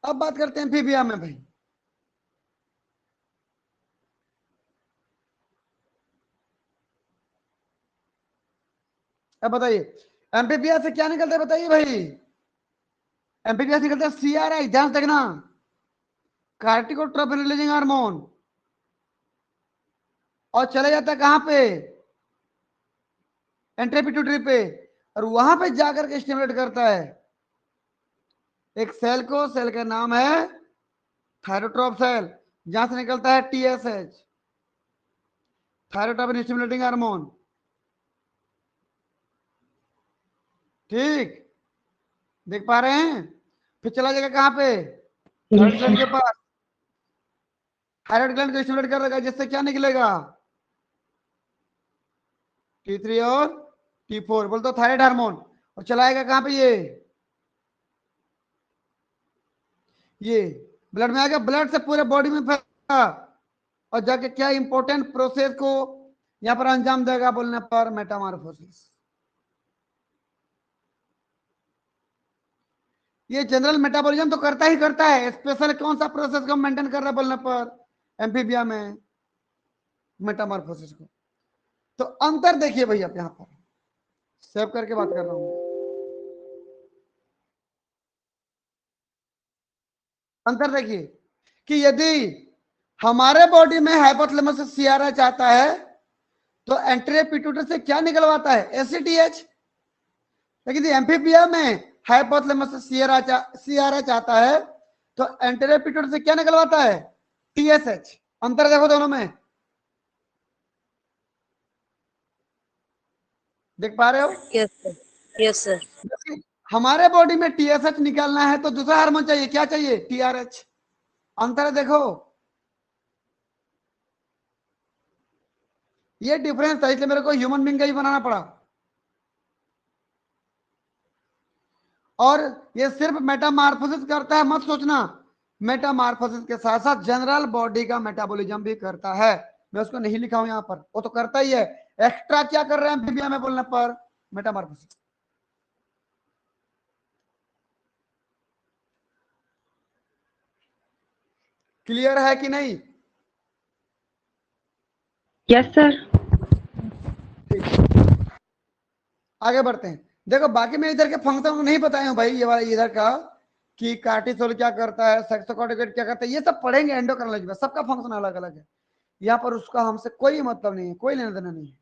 अब बात करते हैं एम्फीबिया में भाई। अब बताइए एम्फीबिया से क्या निकलता है, बताइए भाई। एम्फीबिया से निकलता है सीआरआई, ध्यान से देखना, कार्टिकोट्रोपिन रिलीजिंग हार्मोन, और चले जाता है कहां पे, एंट्री पिट्यूटरी पे, और वहां पे जाकर के स्टिमुलेट करता है एक सेल को, सेल का नाम है थायरोट्रॉप सेल, जहां से निकलता है टीएसएच, थायरोट्रोपिन स्टिमुलेटिंग हार्मोन। ठीक, देख पा रहे हैं? फिर चला जाएगा कहां पे, थायराइड ग्लैंड के पास, थायराइड ग्लैंड को स्टिमुलेट कर देगा, जिससे क्या निकलेगा, T3 और T4, बोल तो थायराइड हार्मोन, और चलाएगा कहां पे, ये ब्लड में आ गया, ब्लड से पूरे बॉडी में फैला, और जाके क्या इंपॉर्टेंट प्रोसेस को यहां पर अंजाम देगा, बोलने पर मेटामॉर्फोसिस। ये जनरल मेटाबॉलिज्म तो करता ही करता है, स्पेशल कौन सा प्रोसेस को मेंटेन कर रहा है बोलने पर, एम्फीबिया में मेटामॉर्फोसिस को। तो अंतर देखिए भैया, आप यहां पर सेव करके बात कर रहा हूं। अंतर देखिए कि यदि हमारे बॉडी में हाइपोथैलेमस से सीआरएच आता है तो एंटीरियर पिट्यूटरी से क्या निकलवाता है, एसीटीएच। लेकिन एम्फीबिया में हाइपोथैलेमस से सीआरएच आता है तो एंटीरियर पिट्यूटरी से क्या निकलवाता है, टीएसएच। अंतर देखो दोनों में, देख पा रहे हो। यस सर, यस सर, हमारे बॉडी में टीएसएच निकालना है तो दूसरा हार्मोन चाहिए, क्या चाहिए, टीआरएच। अंतर है देखो, ये डिफरेंस था, इसलिए मेरे को ह्यूमन बींग का ही बनाना पड़ा। और ये सिर्फ मेटामॉर्फोसिस करता है मत सोचना, मेटामॉर्फोसिस के साथ साथ जनरल बॉडी का मेटाबॉलिज्म भी करता है। मैं उसको नहीं लिखा हूं यहां पर, वो तो करता ही है। एक्स्ट्रा क्या कर रहे हैं एम्फीबिया में बोलने पर, मेटामॉर्फोसिस। क्लियर है कि नहीं। Yes sir. आगे बढ़ते हैं। देखो बाकी मैं इधर के फंक्शन नहीं बताया हूं भाई, ये वाला इधर का कि कार्टिसोल क्या करता है, सेक्सोकॉर्टिकोइड क्या करता है, ये सब पढ़ेंगे एंडोक्राइनोलॉजी में, सबका फंक्शन अलग अलग है। यहाँ पर उसका हमसे कोई मतलब नहीं है, कोई लेना देना नहीं है,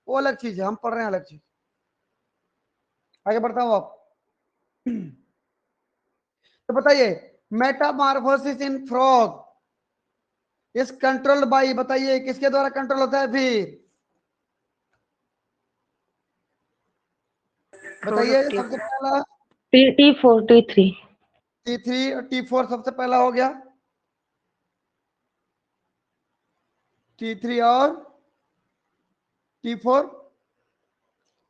वो अलग चीज है, हम पढ़ रहे हैं अलग चीज। आगे बढ़ता हूँ आप। तो बताइए, Metamorphosis in frog is controlled by, बताइए किसके द्वारा कंट्रोल होता है फिर, बताइए सबसे पहला। T4 T3। T3 और T4 सबसे पहला हो गया, T3 और T4।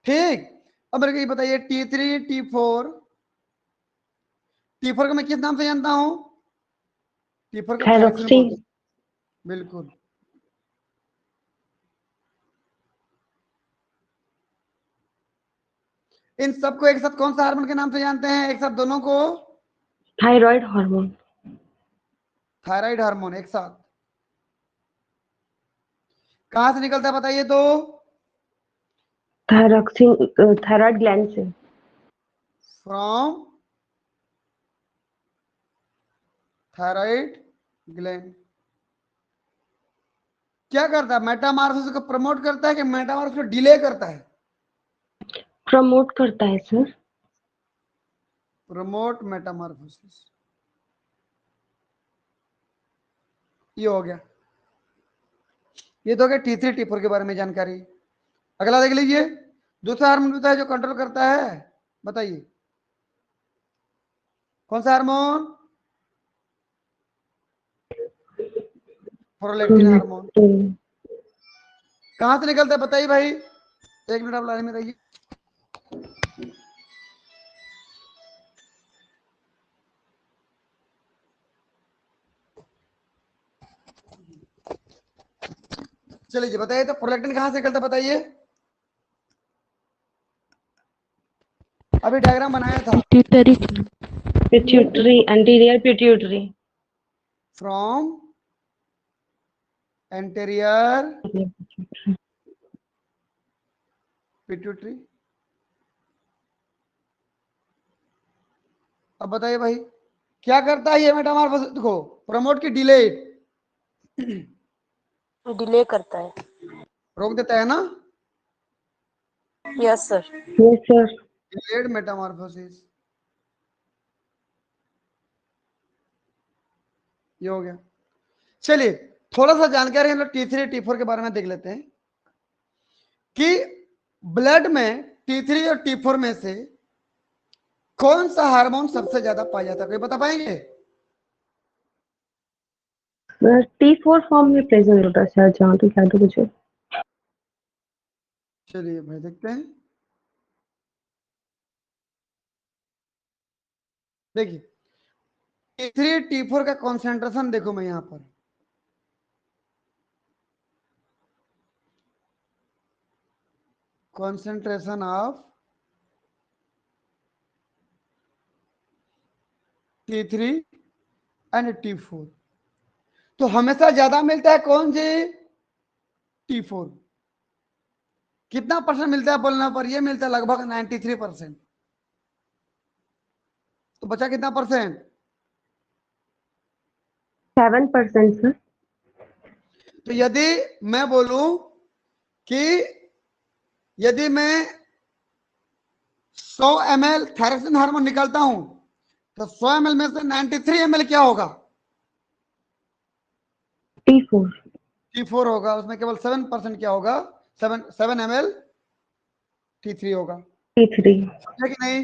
ठीक, अब मेरे को ये बताइए T3 T4, T4 को मैं किस नाम से जानता हूं, T4 को थायरोक्सिन थायरोक्सिन। बोलते हैं, बिल्कुल। इन सबको एक साथ कौन सा हार्मोन के नाम से जानते हैं, एक साथ दोनों को, थायराइड हार्मोन। थायराइड हार्मोन एक साथ। कहां से निकलता है बताइए तो, थायरोक्सिन थायराइड ग्लैंड से। From thyroid gland. क्या करता है, मेटामॉर्फोसिस को प्रमोट करता है कि मेटामॉर्फोसिस को डिले करता है, प्रमोट करता है सर। Promote Metamorphosis. ये हो गया, ये तो हो गया T3 T4 के बारे में जानकारी। अगला देख लीजिए, दूसरा हार्मोन होता है जो कंट्रोल करता है, बताइए कौन सा हार्मोन, प्रोलैक्टिन हार्मोन। प्रोलैक्टिन। कहां से निकलता है बताइए भाई, एक मिनट आप लाइन में रहिए। चलिए बताइए तो प्रोलैक्टिन कहां से निकलता है बताइए, अभी डायग्राम बनाया था, pituitary. Pituitary, anterior pituitary. From anterior pituitary. अब बताइए भाई क्या करता है ये मेटामॉर्फोसिस को, प्रमोट की डिलेड, डिले करता है। रोक देता है ना, yes sir, yes sir. Delayed Metamorphosis. ये हो गया। चलिए थोड़ा सा जानकारी हम लोग T3 T4 के बारे में देख लेते हैं कि ब्लड में T3 और T4 में से कौन सा हार्मोन सबसे ज्यादा पाया जाता है, कोई बता पाएंगे। T4 फॉर्म में प्रेजेंट होता है शायद, जहाँ तक याद है मुझे। चलिए भाई देखते हैं, देखिए T3 T4 का कॉन्सेंट्रेशन देखो, मैं यहां पर concentration of T3 and T4। तो हमेशा ज्यादा मिलता है कौन जी? T4। कितना परसेंट मिलता है बोलने पर? ये मिलता है लगभग 93%। तो बचा कितना परसेंट? 7%, सर। तो यदि मैं बोलूं कि यदि मैं 100 ml थायरोक्सिन हार्मोन निकालता हूं तो 100 ml में से 93 ml क्या होगा? T4। T4 होगा। उसमें केवल 7% क्या होगा? 7 ml T3 होगा। T3। समझे कि नहीं?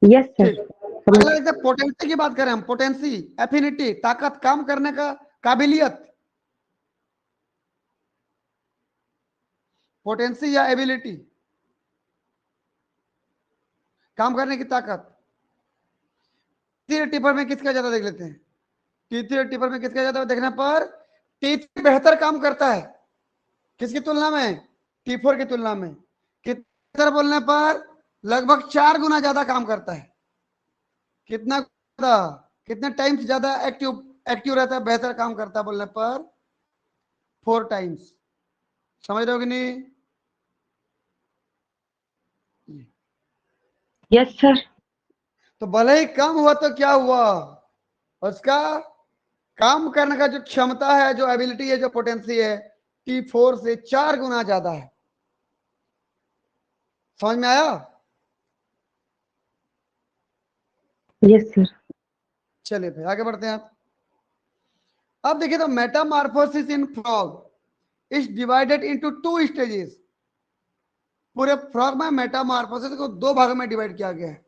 Yes sir. ठीक। अगला देखते हैं, पोटेंसी की बात करें हम। पोटेंसी, एफिनिटी, ताकत, काम करने का काबिलियत। पोटेंसी या एबिलिटी, काम करने की ताकत। टी4 में किसका ज्यादा देख लेते हैं। टी4 में किसका ज्यादा देखने पर T3 बेहतर काम करता है। किसकी तुलना में? T4 की तुलना में। कितना बोलने पर लगभग 4 गुना ज्यादा काम करता है। कितना ज्यादा? कितने टाइम्स ज्यादा एक्टिव एक्टिव रहता है, बेहतर काम करता है बोलने पर? 4 टाइम्स। समझ रहे हो कि नहीं? Yes sir. तो भले ही कम हुआ तो क्या हुआ, उसका काम करने का जो क्षमता है, जो एबिलिटी है, जो पोटेंसी है, T4 से 4 गुना ज्यादा है। समझ में आया? Yes sir. चलिए फिर आगे बढ़ते हैं। अब देखिए, तो Metamorphosis in frog is divided into 2 stages. पूरे फ्रॉग में मेटामॉर्फोसिस को 2 भागों में डिवाइड किया गया है।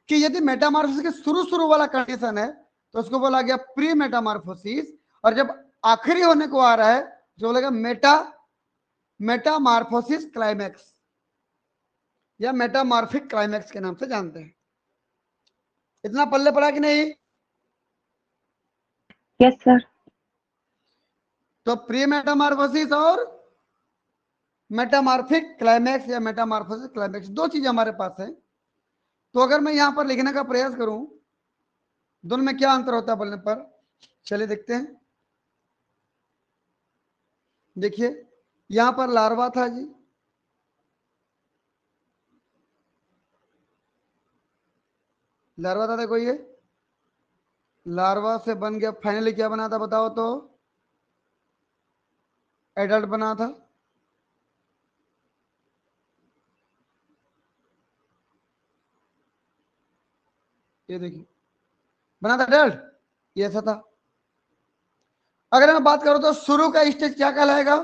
कि यदि मेटामॉर्फोसिस के शुरू वाला कंडीशन है तो उसको बोला गया प्री मेटामॉर्फोसिस, और जब आखिरी होने को आ रहा है तो बोलेगा मेटामॉर्फोसिस क्लाइमैक्स, या मेटामॉर्फिक क्लाइमैक्स के नाम से जानते हैं। इतना पल्ले पड़ा कि नहीं? Yes sir. तो प्री मेटामॉर्फोसिस और मेटामॉर्फिक क्लाइमैक्स या मेटामॉर्फोसिस क्लाइमैक्स, 2 चीजें हमारे पास है। तो अगर मैं यहां पर लिखने का प्रयास करूं दोनों में क्या अंतर होता है बोलने पर, चलिए देखते हैं। देखिए, यहां पर लार्वा था जी, लार्वा था। देखो, ये लार्वा से बन गया, फाइनली क्या बना था बताओ तो? एडल्ट बना था। ये देखिए, बना था एडल्ट। ये ऐसा था। अगर मैं बात करूं तो शुरू का स्टेज क्या कहलाएगा?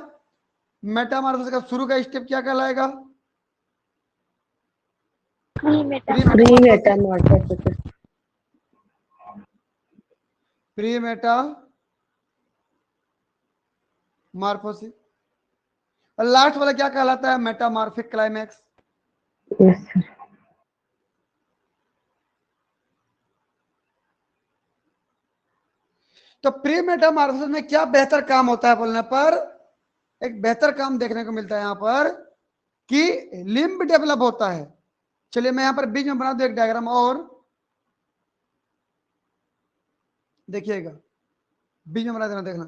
मेटामॉर्फोसिस का शुरू का स्टेप क्या कहलाएगा? Pre pre Metamorphosis. Metamorphosis. Pre Metamorphosis. और लास्ट वाला क्या कहलाता है? Metamorphic climax. Yes sir. तो प्री मेटामॉर्फोसिस में क्या बेहतर काम होता है बोलने पर? एक बेहतर काम देखने को मिलता है यहां पर कि लिम्ब डेवलप होता है। चलिए मैं यहां पर बीच में बना दूं एक डायग्राम और देखिएगा, बीच में बना देना, देखना।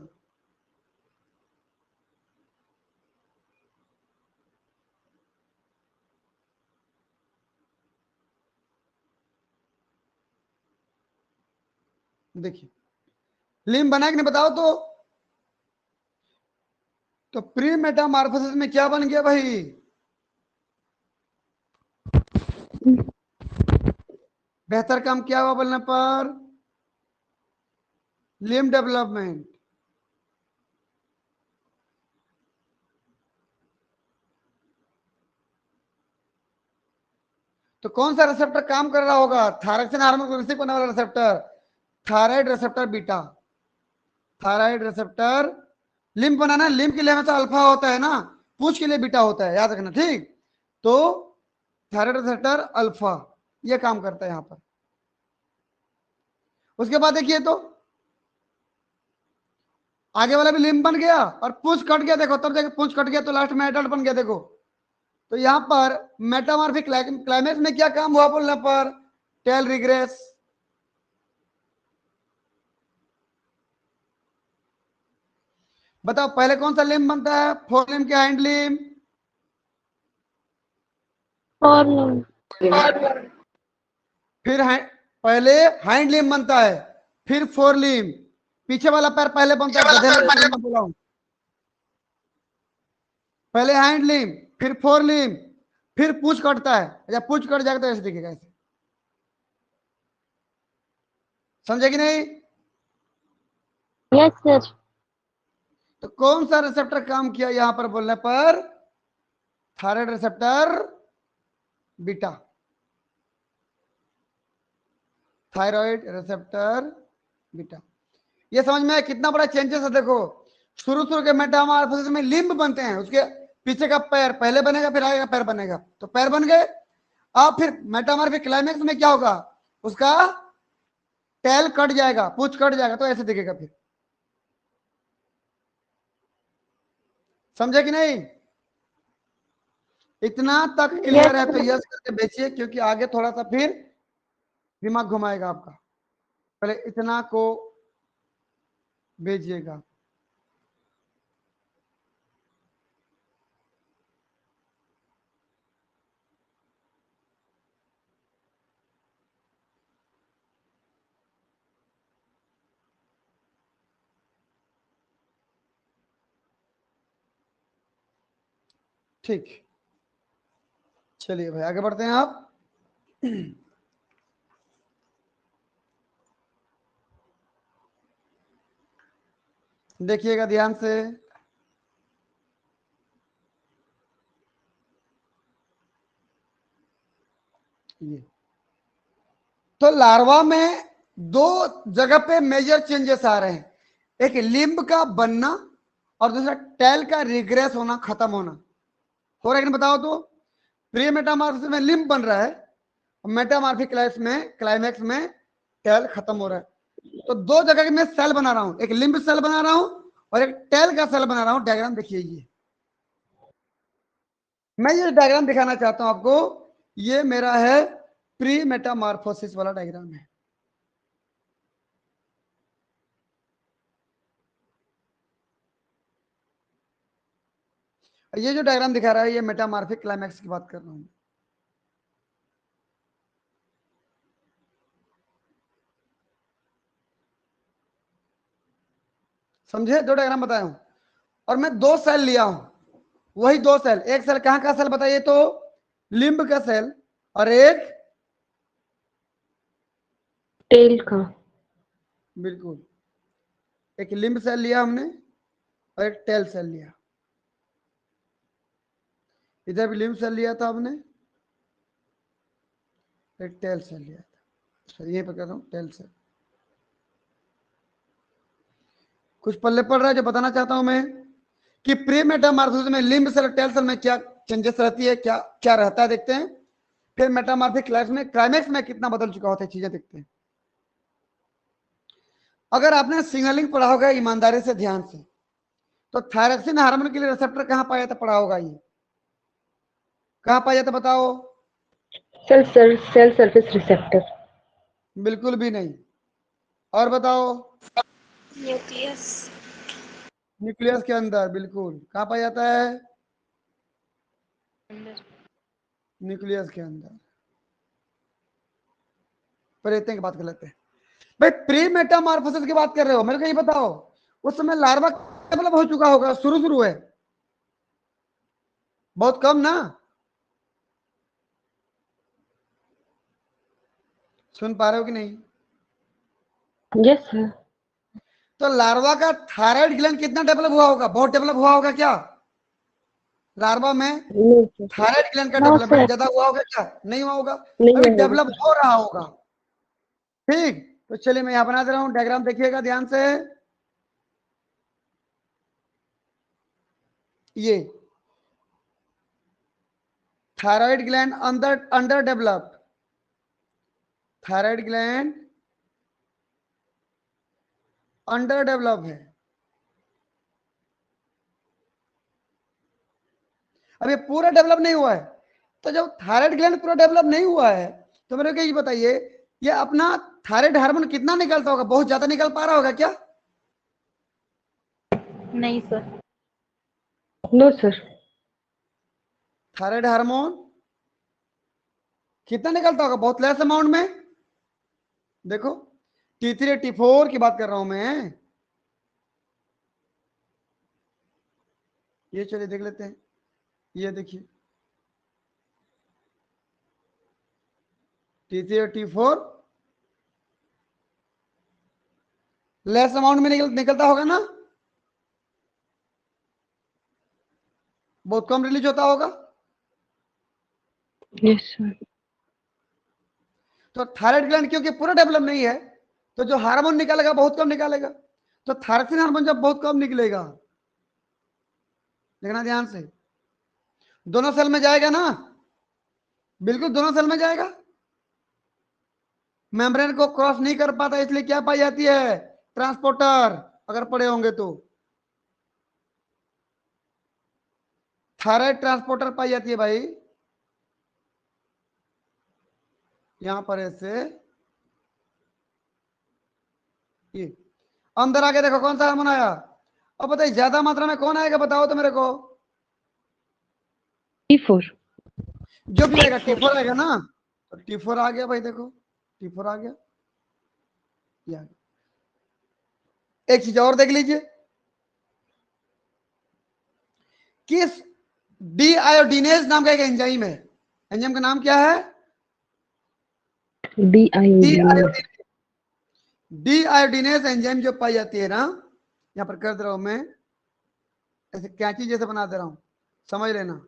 देखिए, लिम्ब बना कि नहीं बताओ तो प्री मेटामॉर्फोसिस में क्या बन गया भाई? बेहतर काम क्या हुआ बोलने पर? Limb development. तो कौन सा रिसेप्टर काम कर रहा होगा? थायरोक्सिन हार्मोन को रिसीव करने वाला receptor, thyroid receptor beta. Thyroid receptor. Limb बनाना, लिम्ब के लिए हमेशा अल्फा होता है ना, पूंछ के लिए बीटा होता है, याद रखना। ठीक, तो थायराइड रिसेप्टर अल्फा ये काम करता है यहां पर। उसके बाद देखिए, तो आगे वाला भी लिम्ब बन गया और पूंछ कट गया। देखो, तब देखो पूंछ कट गया तो लास्ट में एडल्ट बन गया। देखो, तो यहां पर मेटामॉर्फिक क्लाइमैक्स में क्या काम हुआ बोलने पर? Tail regress. बताओ पहले कौन सा लिम्ब बनता है, फोर लिम्ब के हाइंड लिम्ब? फिर पहले हाइंड लिम्ब बनता है, फिर फोर लिम्ब। पीछे वाला पैर पहले बनता है, गधे लोग मैं बोला हूं। पहले हाइंड लिम्ब, फिर फोर लिम्ब, फिर पूंछ कटता है। जब पूंछ कट जाएगा तो ऐसे दिखेगा, ऐसे। समझे कि नहीं? Yes sir. तो कौन सा रिसेप्टर काम किया यहां पर बोलने पर? Thyroid receptor beta, thyroid receptor beta. ये समझ में आया कितना बड़ा चेंजेस है? देखो, शुरू शुरू के मेटामॉर्फोसिस में लिम्ब बनते हैं, उसके पीछे का पैर पहले बनेगा, फिर आगे का पैर बनेगा, तो पैर बन गए। अब फिर मेटामॉर्फिक क्लाइमेक्स में क्या होगा? उसका टेल कट जाएगा, पूंछ कट जाएगा, तो ऐसे दिखेगा फिर। समझे कि नहीं? इतना तक क्लियर है तो यस करके बेचिए, क्योंकि आगे थोड़ा सा फिर दिमाग घुमाएगा आपका। पहले इतना को भेजिएगा। ठीक, चलिए भाई आगे बढ़ते हैं। आप देखिएगा ध्यान से। ये तो लार्वा में दो जगह पे मेजर चेंजेस आ रहे हैं, एक लिम्ब का बनना और दूसरा टेल का रिग्रेस होना, खत्म होना। हो रहा है कि नहीं बताओ तो? प्री मेटामॉर्फोसिस में लिम्ब बन रहा है, मेटामॉर्फिक क्लाइमेक्स में टेल खत्म हो रहा है। तो दो जगह मैं सेल बना रहा हूं, एक लिम्ब सेल बना रहा हूं और एक टेल का सेल बना रहा हूं। डायग्राम देखिए, ये मैं ये डायग्राम दिखाना चाहता हूं आपको। ये मेरा है प्री मेटामॉर्फोसिस वाला डायग्राम है। ये जो डायग्राम दिखा रहा है, ये मेटामॉर्फिक क्लाइमेक्स की बात कर रहा हूं। समझे? दो डायग्राम बताया हूं, और मैं दो सेल लिया हूं, वही दो सेल। एक सेल कहां का सेल बताइए तो? लिम्ब का सेल, और एक टेल का। बिल्कुल, एक लिम्ब सेल लिया हमने और एक टेल सेल लिया। इधर भी लिम्ब सेल लिया था हमने, एक टेल सेल लिया था। यहीं पर कर रहा हूं, टेल सेल। कुछ पल्ले पड़ रहा है जो बताना चाहता हूं मैं, कि प्री मेटामॉर्फोसिस में लिम्ब सेल और टेल सेल में क्या चेंजेस रहती है, क्या क्या रहता है, देखते हैं। फिर मेटामॉर्फिक क्लाइमेक्स में कितना बदल चुका होता है, चीजें देखते हैं। अगर आपने सिग्नलिंग पढ़ा होगा ईमानदारी से, ध्यान से, तो थायरॉक्सिन हार्मोन के लिए रिसेप्टर कहां पाया जाता, पढ़ा होगा। ये कहां पाया जाता बताओ? Cell surface receptor. बिल्कुल भी नहीं। और बताओ? न्यूक्लियस। न्यूक्लियस के अंदर। बिल्कुल, कहां पाया जाता है? न्यूक्लियस के अंदर। पर इतने की बात कर लेते हैं भाई। प्री मेटामॉर्फोसिस की बात कर रहे हो, मेरे को ये बताओ, उस समय लार्वा डेवलप हो चुका होगा, शुरू शुरू है, बहुत कम ना? सुन पा रहे हो कि नहीं? Yes sir. तो लार्वा का थायराइड ग्लैंड कितना डेवलप हुआ होगा? बहुत डेवलप हुआ होगा क्या लार्वा में? नहीं सर। थायराइड ग्लैंड का नो डेवलपमेंट सर, ज्यादा हुआ होगा क्या? नहीं हुआ होगा, नहीं अभी होगा डेवलप सर। हो रहा होगा। ठीक, तो चलिए मैं यहां बना दे रहा हूं डायग्राम, देखिएगा ध्यान से। ये thyroid gland under developed, thyroid gland under develop है। अब ये पूरा डेवलप नहीं हुआ है। तो जब थायराइड ग्लैंड पूरा डेवलप नहीं हुआ है, तो मेरे को ये बताइए, ये अपना थायराइड हार्मोन कितना निकलता होगा? बहुत ज्यादा निकल पा रहा होगा क्या? नहीं sir. No sir. Thyroid hormone कितना निकलता होगा? बहुत लेस अमाउंट में। देखो T3 T4 की बात कर रहा हूं मैं। ये चलिए देख लेते हैं, ये देखिए T3 और T4 लेस अमाउंट में निकलता होगा ना, बहुत कम रिलीज होता होगा। Yes sir. तो थायराइड ग्लैंड क्योंकि पूरा डेवलप नहीं है, तो जो हार्मोन निकालेगा बहुत कम निकालेगा। तो थायरोक्सिन हार्मोन जब बहुत कम निकलेगा, देखना ध्यान से, दोनों सेल में जाएगा ना, बिल्कुल दोनों सेल में जाएगा, मेम्ब्रेन को क्रॉस नहीं कर पाता, इसलिए क्या पाई जाती है? ट्रांसपोर्टर, अगर पढ़े होंगे तो थायराइड ट्रांसपोर्टर पाई जाती है भाई। यहां पर ऐसे ये अंदर आके देखो कौन सा हार्मोन आया। अब बताइए ज्यादा मात्रा में कौन आएगा, बताओ तो मेरे को। T4। जो भी आएगा T4 आएगा ना, तो T4 आ गया भाई, देखो T4 आ गया, ये आ गया। एक चीज और देख लीजिए, किस डी आयोडीनेज नाम का एक एंजाइम है, एंजाइम का नाम क्या है? D DIOD। डी आयोडीनेज एंजाइम जो पाई जाती है ना, यहां पर कर दे रहा हूं मैं, ऐसे कैंची जैसे बना दे रहा हूं, समझ लेना,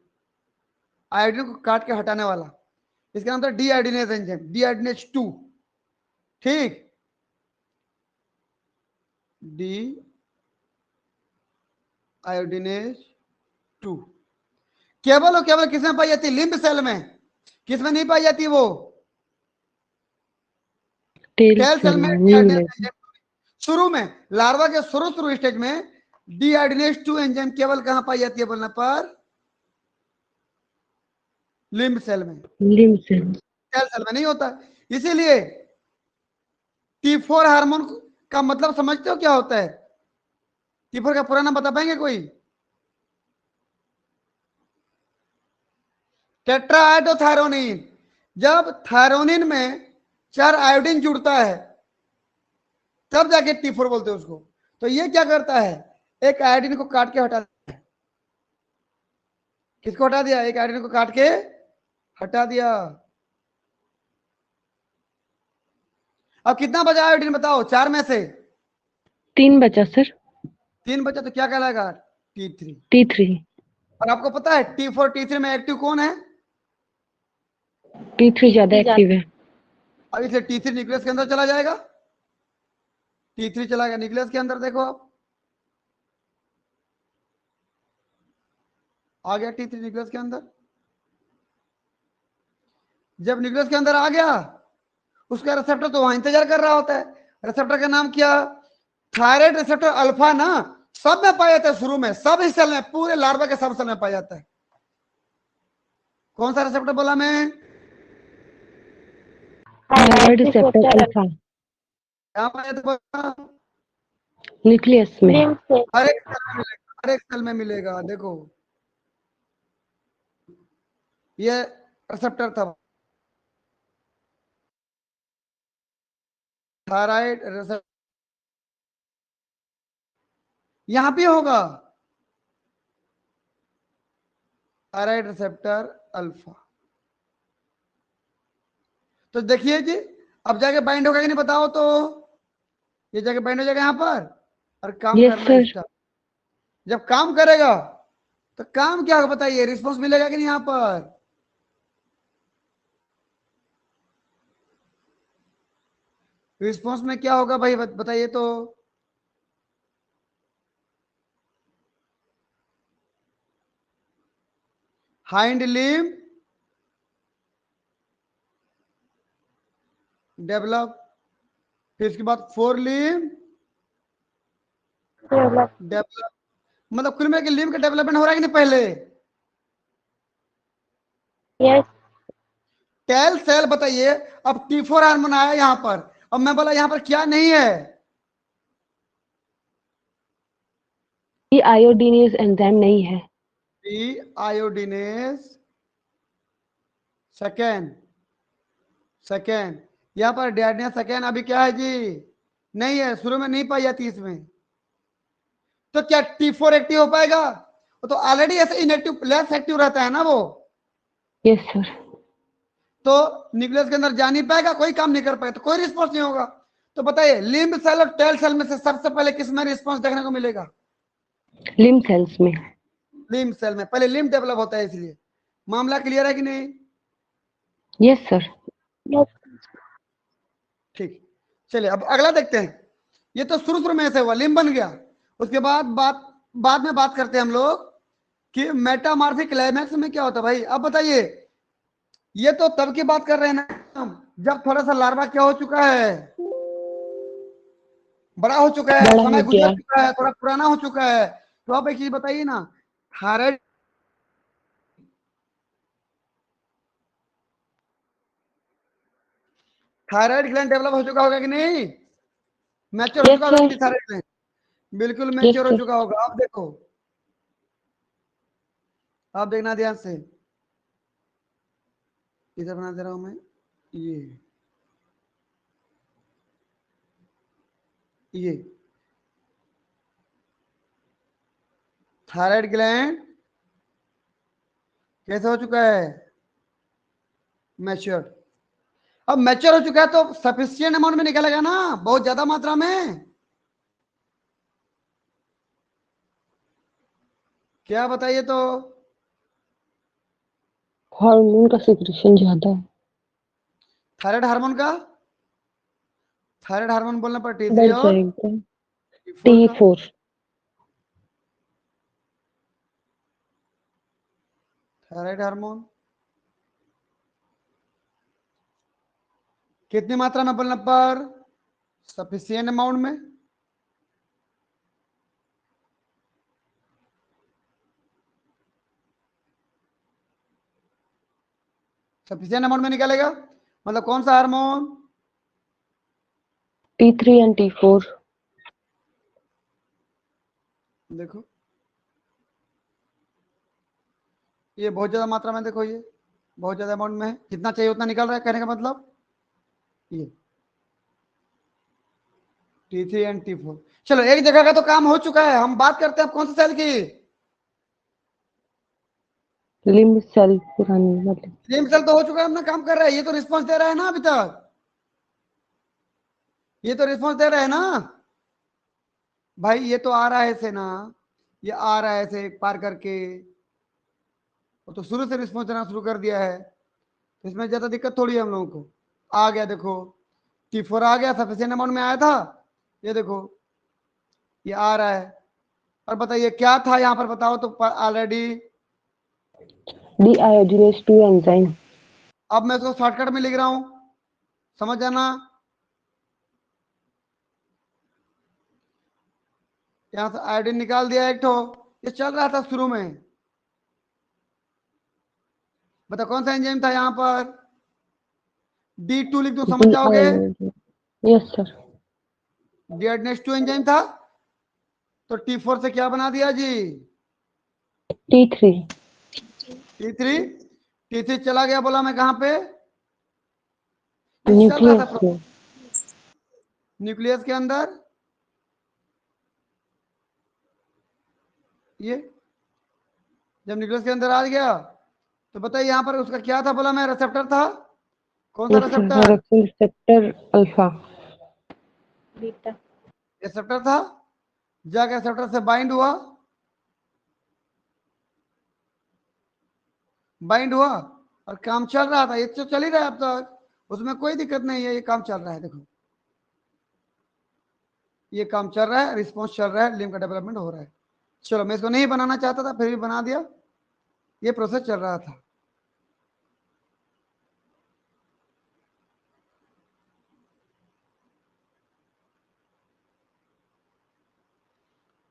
आयोडीन को काट के हटाने वाला, इसका नाम था डी आयोडीनेज एंजाइम, डी आयोडीनेज 2। ठीक, डी आयोडीनेज 2 केवल और केवल किसमें पाई जाती है? लिम्ब सेल में। किसमें नहीं पाई जाती वो? टेल टेल सेल सेल में में, डी न्यूक्लियस। आयोडीनेज एंजाइम शुरू में, लार्वा के शुरू स्टेज में डी आयोडीनेज 2 एंजाइम केवल कहां पाई जाती है बोलने पर? लिम्ब सेल में, लिम्ब सेल। टेल सेल में नहीं होता। इसीलिए T4 हार्मोन का मतलब समझते हो क्या होता है? T4 का पूरा नाम बता पाएंगे कोई? टेट्राआयोडोथायरोनिन। जब थायरोनिन में 4 आयोडीन जुड़ता है तब जाके T4 बोलते हैं उसको। तो ये क्या करता है? एक आयोडीन को काट के हटा दिया। किसको हटा दिया? एक आयोडीन को काट के हटा दिया। अब कितना बचा आयोडीन बताओ, 4 में से? 3 बचा सर। 3 बचा तो क्या कहलाएगा? T3। T3। और आपको पता है T4 T3 में एक्टिव कौन है? T3 ज्यादा एक्टिव है। अब इसलिए T3 न्यूक्लियस के अंदर चला जाएगा, T3 चला गया न्यूक्लियस के अंदर, देखो आप आ गया T3 न्यूक्लियस के अंदर। जब न्यूक्लियस के अंदर आ गया, उसका रिसेप्टर तो वहां इंतजार कर रहा होता है। रिसेप्टर का नाम क्या? थायराइड रिसेप्टर अल्फा ना, सब में पाया जाता है शुरू में, सब इस सेल में, पूरे लार्वा के सब सेल में पाया जाता है। कौन सा रिसेप्टर बोला मैं? Thyroid receptor alpha. कहां पाया जाता है? न्यूक्लियस में। Limb cell. हर एक सेल में मिलेगा, हर एक सेल में मिलेगा। देखो ये रिसेप्टर था, थायराइड रिसेप्टर, यहां भी होगा थायराइड रिसेप्टर अल्फा। तो देखिए जी, अब जाके बाइंड होगा कि नहीं बताओ तो? ये जाके बाइंड हो जाएगा यहां पर और काम यस करना सर। स्टार्ट। जब काम करेगा तो काम क्या होगा बताइए? रिस्पॉन्स मिलेगा कि नहीं यहां पर? रिस्पॉन्स में क्या होगा भाई बताइए तो? हाइंड लिम्ब डेवलप, फिर इसके बाद फोर लिम्ब डेवलप, मतलब कुल मिला के लिम्ब का डेवलपमेंट हो रहा है कि नहीं पहले? यस। टेल सेल बताइए। अब T4 हार्मोन आया यहां पर, अब मैं बोला यहां पर क्या नहीं है? ये आयोडीनेज एंजाइम नहीं है। डी आयोडीनेज सेकेंड, सेकेंड यहां पर डिआयोडीनेज सेकेंड अभी क्या है जी? नहीं है, शुरू में नहीं पाई जाती इसमें। तो क्या T4 एक्टिव हो पाएगा? वो तो ऑलरेडी ऐसे इनएक्टिव, लेस एक्टिव रहता है ना वो, यस सर। तो न्यूक्लियस के अंदर जा नहीं पाएगा, कोई काम नहीं कर पाएगा, तो कोई रिस्पॉन्स नहीं होगा। तो बताइए लिम्ब सेल और टेल सेल में से सबसे पहले किस में रिस्पॉन्स देखने को मिलेगा? लिम्ब सेल्स में। लिम्ब सेल में पहले लिम्ब डेवलप होता है, इसलिए मामला क्लियर है कि नहीं? Yes sir. ठीक, चलिए अब अगला देखते हैं। ये तो शुरू शुरू में ऐसे हुआ, लिम्ब बन गया, उसके बाद बाद में बात करते हैं हम लोग कि मेटामॉर्फिक क्लाइमैक्स में क्या होता है भाई। अब बताइए, ये तो तब की बात कर रहे हैं ना हम, जब थोड़ा सा लार्वा क्या हो चुका है, बड़ा हो चुका है, बड़ा समय हो गुजर गया। चुका है, थोड़ा पुराना हो चुका है। तो आप एक चीज बताइए ना, थायराइड, थायराइड ग्लैंड डेवलप हो चुका होगा कि नहीं? मैच्योर हो यस चुका होगा कि नहीं सर। Thyroid gland? बिल्कुल यस मैच्योर हो सर। चुका होगा। आप देखो, आप देखना ध्यान से, इधर बना दे रहा हूं मैं, ये थायराइड ग्लैंड कैसे हो चुका है? मैच्योर। अब मैच्योर हो चुका है तो सफिशिएंट अमाउंट में निकलेगा ना, बहुत ज्यादा मात्रा में। क्या बताइए तो? हार्मोन का सिक्रेशन ज्यादा है। थायराइड हार्मोन का, थायराइड हार्मोन बोलने पर T3 बढ़ और जाएगा। T4 का, T4। थायराइड हार्मोन कितनी मात्रा में बोलने पर? सफिशिएंट अमाउंट में। सफिशिएंट अमाउंट में निकलेगा, मतलब कौन सा हार्मोन? T3 and T4। देखो ये बहुत ज्यादा मात्रा में, देखो ये बहुत ज्यादा अमाउंट में है, जितना चाहिए उतना निकल रहा है, कहने का मतलब ये T3 एंड T4। चलो एक जगह का तो काम हो चुका है, हम बात करते हैं अब कौन सा सेल की? लिम्ब सेल पुरानी मतलब। लिम्ब सेल तो हो चुका है, अपना काम कर रहा है, ये तो रिस्पॉन्स दे रहा है ना अभी तक, ये तो रिस्पॉन्स दे रहा है ना भाई, ये तो आ रहा है ऐसे ना, ये आ रहा है ऐसे पार करके, वो तो शुरू से रिस्पॉन्स देना शुरू कर दिया है, तो इसमें ज्यादा दिक्कत थोड़ी है हम लोगों को। आ गया देखो, T4 आ गया, सफिशिएंट अमाउंट में आया था, ये देखो ये आ रहा है। और बताइए क्या था यहाँ पर, बताओ तो ऑलरेडी। डीआयोडीनेज 2 एंजाइम। अब मैं इसको शॉर्टकट में लिख रहा हूं, समझ जाना। यहां से आयोडीन निकाल दिया एक ठो, ये चल रहा था शुरू में। बता कौन सा एंजाइम था यहाँ पर? D2 लिख दो, समझ जाओगे। Yes sir. डीआयोडीनेज 2 एंजाइम था, तो T4 से क्या बना दिया जी? T3। T3, T3 चला गया, बोला मैं कहां पे? ये चल रहा था न्यूक्लियस में। न्यूक्लियस के अंदर, ये जब न्यूक्लियस के अंदर आ गया तो बताइए यहाँ पर उसका क्या था, बोला मैं रिसेप्टर था, कौन सा यस सर। रिसेप्टर? ऑरेक्टल रिसेप्टर अल्फा। बीटा। रिसेप्टर था, जाके रिसेप्टर से बाइंड हुआ, बाइंड हुआ और काम चल रहा था, ये तो चल ही रहा है अब तक, उसमें कोई दिक्कत नहीं है, ये काम चल रहा है। देखो ये काम चल रहा है, रिस्पॉन्स चल रहा है, लिम्ब का डेवलपमेंट हो रहा है। चलो मैं इसको नहीं बनाना चाहता था, फिर भी बना दिया, ये प्रोसेस चल रहा था।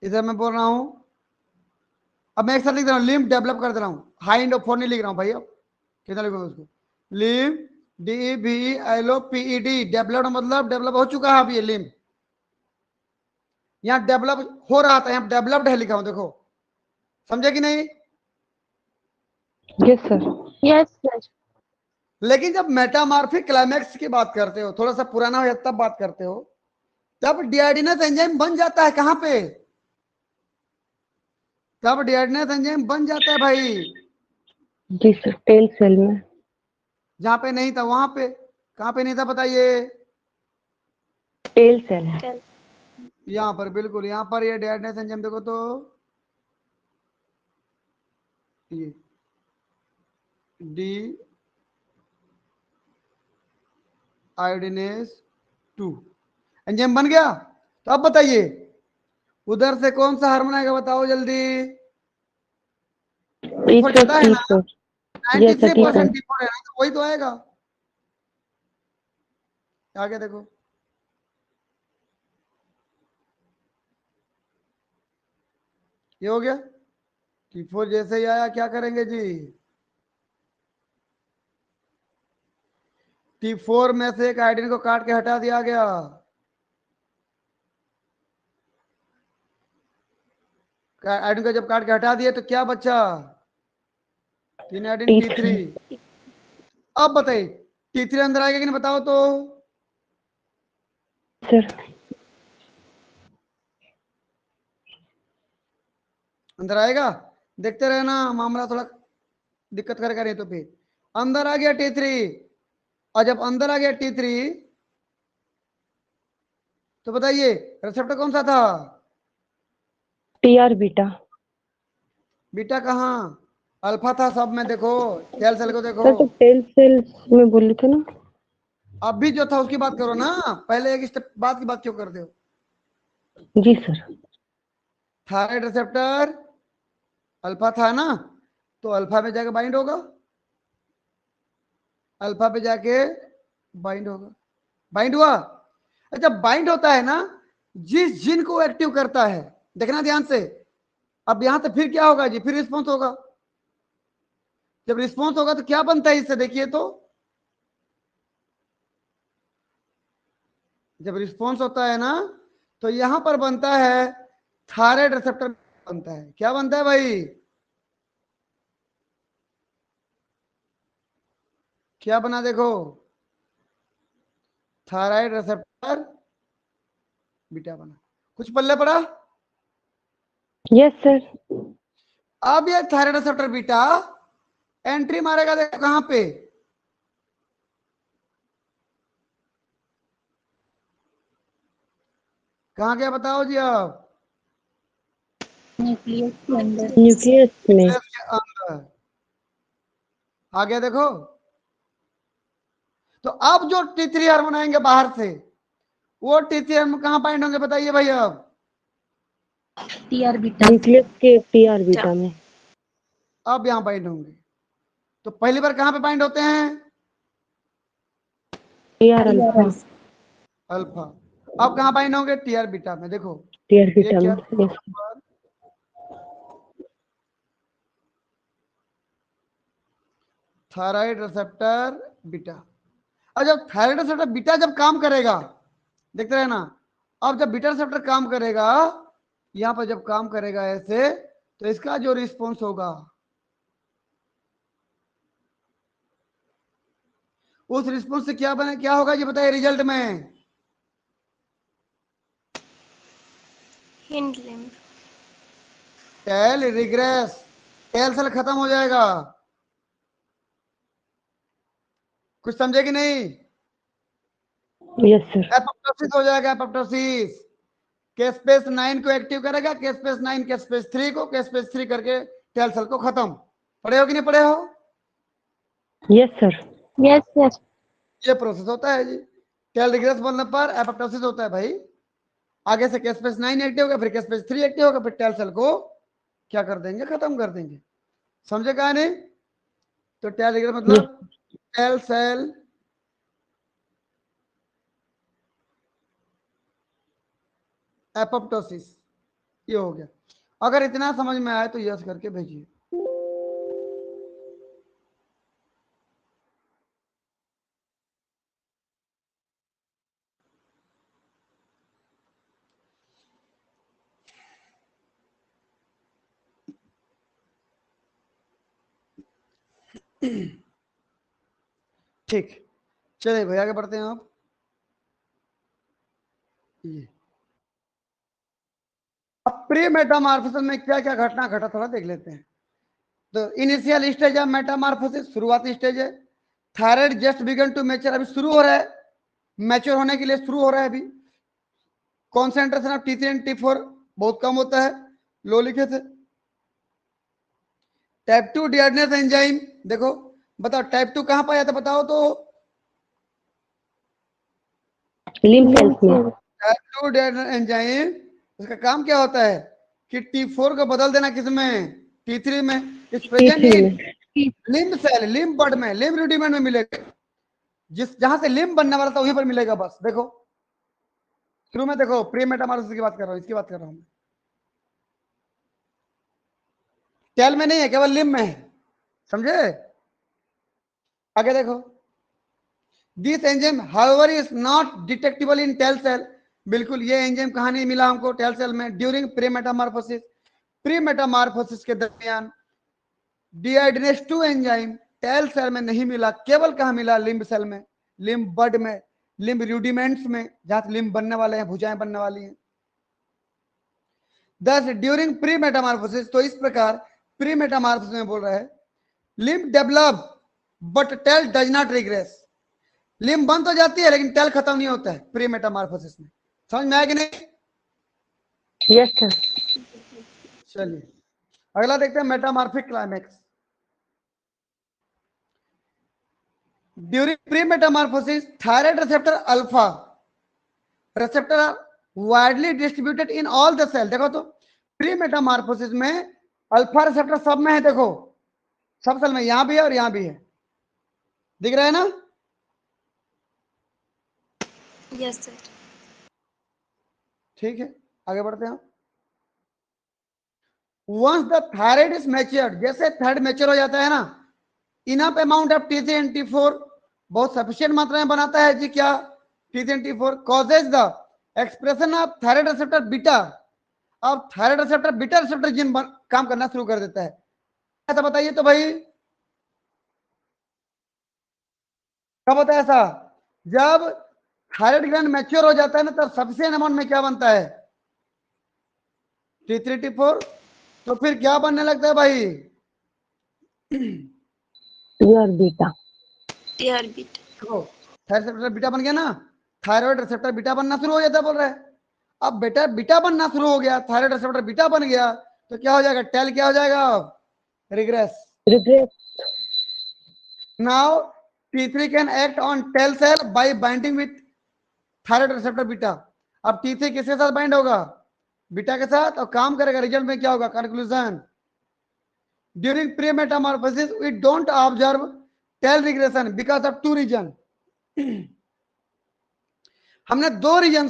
इधर मैं बोल रहा हूं, अब मैं एक साथ लिख रहा हूँ, लिम्ब डेवलप कर दे रहा हूँ, हाइंड और फोर नहीं लिख रहा हूँ भाई, अब कितना लिखूंगा उसको, लिम्फ, DEVLOPED, डेवलप्ड मतलब डेवलप हो चुका है अब ये लिम्फ। यहाँ डेवलप हो रहा था, यहाँ डेवलप्ड है लिखा हूं, देखो, समझे कि नहीं? Yes, sir. Yes, sir. लेकिन जब मेटामॉर्फिक क्लाइमैक्स की बात करते हो, थोड़ा सा पुराना हो तब बात करते हो, तब डिआयोडिनस एंजाइम बन जाता है कहां पे? तब डिआयोडिनस एंजाइम बन जाता है भाई जी सर, टेल सेल में। जहां पे नहीं था वहां पे। कहां पे नहीं था बताइए? टेल सेल है। Tell. यहाँ पर, बिल्कुल यहाँ पर ये डिआयोडिनस एंजाइम देखो तो ये डी आयोडिनेस 2 एंजाइम बन गया। तो अब बताइए उधर से कौन सा हार्मोन आएगा, बताओ जल्दी। T4 जाता है ना, T4। Yes, sir, 93% T4। T4 है ना, तो वही तो आएगा। आगे देखो, ये हो गया। T4 जैसे ही आया क्या करेंगे जी? T4 में से एक आयोडीन को काट के हटा दिया गया। आयोडीन को जब काट के हटा दिए तो क्या बचा? 3 आयोडीन T3। अब बताइए T3 अंदर आएगा कि नहीं, बताओ तो। सर। अंदर आएगा, देखते रहना, मामला थोड़ा दिक्कत करेगा नहीं तो। फिर अंदर आ गया T3, और जब अंदर आ गया T3 तो बताइए रिसेप्टर कौन सा था? TR beta. बीटा कहाँ? अल्फा था सब में, देखो टेल सेल को देखो। सर तो टेल सेल में बोले थे ना। अभी जो था उसकी बात करो ना, पहले एक स्टेप बाद की बात क्यों करते हो? जी सर। थायराइड रिसेप्टर अल्फा था ना, तो अल्फा में जाके बाइंड होगा, अल्फा पे जाके बाइंड होगा। बाइंड हुआ। अच्छा, बाइंड होता है ना, जिस जीन को एक्टिव करता है, देखना ध्यान से। अब यहां से फिर क्या होगा जी? फिर रिस्पॉन्स होगा। जब रिस्पॉन्स होगा तो क्या बनता है इससे, देखिए तो। जब रिस्पॉन्स होता है ना, तो यहां पर बनता है थायराइड रिसेप्टर बनता है। क्या बनता है भाई? क्या बना देखो, थायराइड रिसेप्टर बीटा बना। कुछ पल्ले पड़ा? Yes sir. अब ये थायराइड रिसेप्टर बीटा एंट्री मारेगा, देखो कहां पे? कहां गया बताओ जी अब? Nucleus के अंदर. न्यूक्लियस में। न्यूक्लियस के अंदर आ गया देखो। तो अब जो T3 हार्मोन आएंगे बाहर से, वो T3 हार्मोन कहां बाइंड होंगे बताइए भाई अब? TR beta. न्यूक्लियस के TR बीटा में। अब यहां बाइंड होंगे। तो पहली बार कहां पे बाइंड होते हैं? TR alpha. अल्फा। अब कहां बाइंड होंगे? TR बीटा में। देखो TR ये बीटा क्या, में। यस। Thyroid receptor beta. और जब थायराइड रिसेप्टर बीटा जब काम करेगा, देखते रहना, अब जब बीटा रिसेप्टर काम करेगा, यहां पर जब काम करेगा ऐसे, तो इसका जो रिस्पॉन्स होगा, उस रिस्पॉन्स से क्या बने, क्या होगा ये बताइए रिजल्ट में? Hind limb. Tail regress, tail cell खत्म हो जाएगा। कुछ समझे कि नहीं? Yes sir. एपोप्टोसिस हो जाएगा, एपोप्टोसिस। केस्पेस 9 को एक्टिव करेगा, केस्पेस 9 केस्पेस 3 को, केस्पेस 3 करके टेल सेल को खत्म। पढ़े हो कि नहीं पढ़े हो? Yes sir. Yes, yes. ये प्रोसेस होता है जी। टेल रिग्रेस बनने पर एपोप्टोसिस होता है भाई। आगे से केस्पेस 9 एक्टिव होगा, फिर केस्पेस 3 एक्टिव होगा, फिर टेल सेल को क्या कर देंगे? खत्म कर देंगे। समझे कहा नहीं? तो टेल रिग्रेस यस। मतलब टेल सेल एपोप्टोसिस, ये हो गया। अगर इतना समझ में आए तो यस करके भेजिए। ठीक, चलिए भाई आगे बढ़ते हैं आप। ये अब प्री मेटामार्फोसिस में क्या क्या घटना घटा थोड़ा देख लेते हैं। तो इनिशियल स्टेज ऑफ मेटामार्फोसिस, शुरुआती स्टेज है। Thyroid just began to mature, अभी शुरू हो रहा है, मैच्योर होने के लिए शुरू हो रहा है अभी। Concentration of T3 and T4 बहुत कम होता है, लो लिखे थे। टाइप 2 डिहाइड्रेस एंजाइम, देखो बताओ टाइप 2 कहां पाया था बताओ तो। लिम्फ सेल्स में। टाइप 2 डिहाइड्रेस एंजाइम, उसका काम क्या होता है कि T4 को बदल देना किसमें, T3 में। इस प्रेजेंट T3 इन में। लिम्ब सेल, लिम्ब बड में, लिम्ब रूडिमेंट में मिलेगा। जिस जहां से लिम्ब बनने वाला था वहीं पर मिलेगा बस। देखो शुरू में देखो प्री मेटामॉर्फोसिस की बात कर रहा हूं, इसकी बात कर रहा हूं। टेल में नहीं है, केवल लिम्ब में है, समझे। आगे देखो, this enzyme however is not detectable in tail cell. बिल्कुल ये एंजाइम कहां नहीं मिला हमको, टेल सेल में। During pre metamorphosis, pre metamorphosis के दरमियान डिहाइड्रेस 2 एंजाइम टेल सेल में नहीं मिला, केवल कहां मिला, लिम्ब सेल में, लिम्ब बड में, लिम्ब रूडिमेंट्स में, जहां से लिम्ब बनने वाले हैं, भुजाएं बनने वाली हैं। दस ड्यूरिंग प्री मेटामॉर्फोसिस, तो इस प्रकार प्री मेटामॉर्फोसिस में बोल रहा है limb develop but tail does not regress. Limb बंद तो जाती है लेकिन टेल खत्म नहीं होता है प्री मेटामॉर्फोसिस में। समझ में आया कि नहीं। Yes sir. चलिए अगला देखते हैं, metamorphic climax. During pre Metamorphosis thyroid receptor alpha receptor are widely distributed in all the cell। देखो तो प्री मेटामॉर्फोसिस में अल्फा रिसेप्टर सब में है, देखो सब सेल में, यहां भी है और यहां भी है, दिख रहा है ना। Yes sir. ठीक है आगे बढ़ते हैं। Once the thyroid is matured, जैसे थायराइड मैच्योर हो जाता है ना, enough amount of T3 and T4, बहुत सफिशिएंट मात्रा में बनाता है जी क्या, T3 and T4 causes the expression of thyroid receptor beta. अब thyroid receptor beta receptor gene काम करना शुरू कर देता है। ऐसा बताइए तो भाई, कब होता है ऐसा, जब थायराइड ग्लैंड मैच्योर हो जाता है ना, तब सफिशिएंट अमाउंट में क्या बनता है, T3 T4। तो फिर क्या बनने लगता है भाई, टीआर बीटा। TR beta. देखो थायराइड रिसेप्टर बीटा बन गया ना, थायराइड रिसेप्टर बीटा बनना शुरू हो जाता है बोल रहे हैं। अब बेटा बीटा बनना शुरू हो गया, थायराइड रिसेप्टर बीटा बन गया, तो क्या हो जाएगा, टेल क्या हो जाएगा, regress. Regress. Now T3 can act on tail cell by binding with thyroid receptor beta. अब T3 किसके साथ बाइंड होगा, बीटा के साथ, और काम करेगा। रिजल्ट में क्या होगा, conclusion, during pre metamorphosis we don't observe tail regression because of two reason. हमने दो रीजन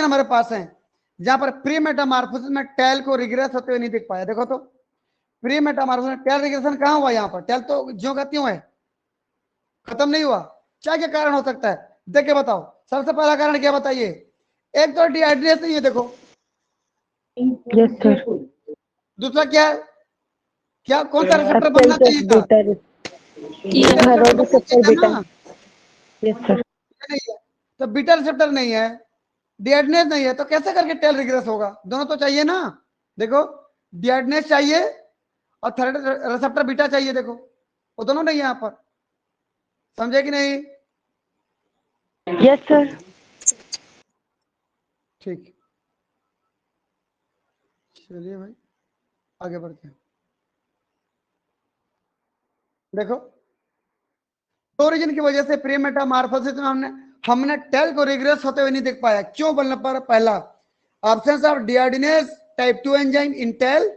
हमारे पास हैं जहां पर प्री मेटामॉर्फोसिस में टेल को रिग्रेस होते हुए नहीं देख पाया। देखो तो प्री मेटामॉर्फोसिस में टेल रिग्रेशन कहां हुआ, यहां पर टेल तो ज्यों का त्यों है, खत्म नहीं हुआ। क्या क्या कारण हो सकता है, देख के बताओ। सबसे पहला कारण क्या बताइए, एक तो डिहाइड्रेशन नहीं है, देखो। Yes sir. दूसरा क्या है, क्या कौन सा रिसेप्टर बनना एब्सेंस चाहिए ऑफ था, बीटा। बीटा रिसेप्टर थायराइड बनना रिसेप्टर चाहिए था बीटा। ना, यस सर। ये नहीं है। तो बीटा रिसेप्टर नहीं है, डिहाइड्रेशन नहीं है, तो कैसे करके टेल रिग्रेस होगा, दोनों तो चाहिए ना। देखो डिहाइड्रेशन चाहिए और थायराइड रिसेप्टर बीटा चाहिए, देखो वो दोनों नहीं है यहाँ पर, समझे कि नहीं। Yes sir. ठीक, चलिए भाई आगे बढ़ते हैं। देखो दो रीजन की वजह से प्री मेटामॉर्फोसिस में हमने टेल को रिग्रेस होते हुए नहीं देख पाया, क्यों बोलने पर, पहला absence of dehydrase type 2 enzyme in tail,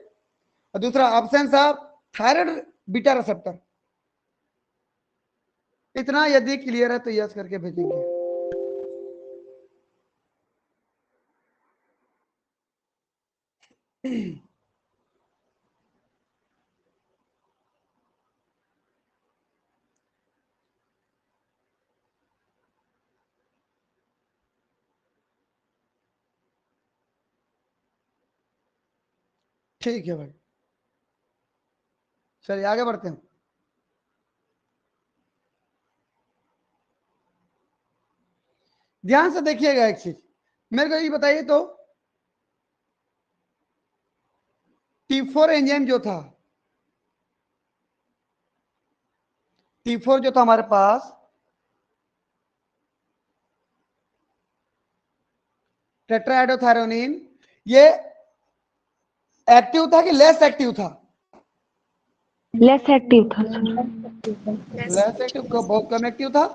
और दूसरा absence of thyroid beta receptor. इतना यदि क्लियर है तो यस करके भेजेंगे। ठीक है भाई, चलिए आगे बढ़ते हैं। ध्यान से देखिएगा एक चीज, मेरे को ये बताइए तो T4 एंजाइम जो था, T4 जो था हमारे पास, टेट्राहाइड्रोथायरोनिन, ये एक्टिव था कि लेस एक्टिव था? लेस एक्टिव था सर। लेस एक्टिव, बहुत कम एक्टिव था।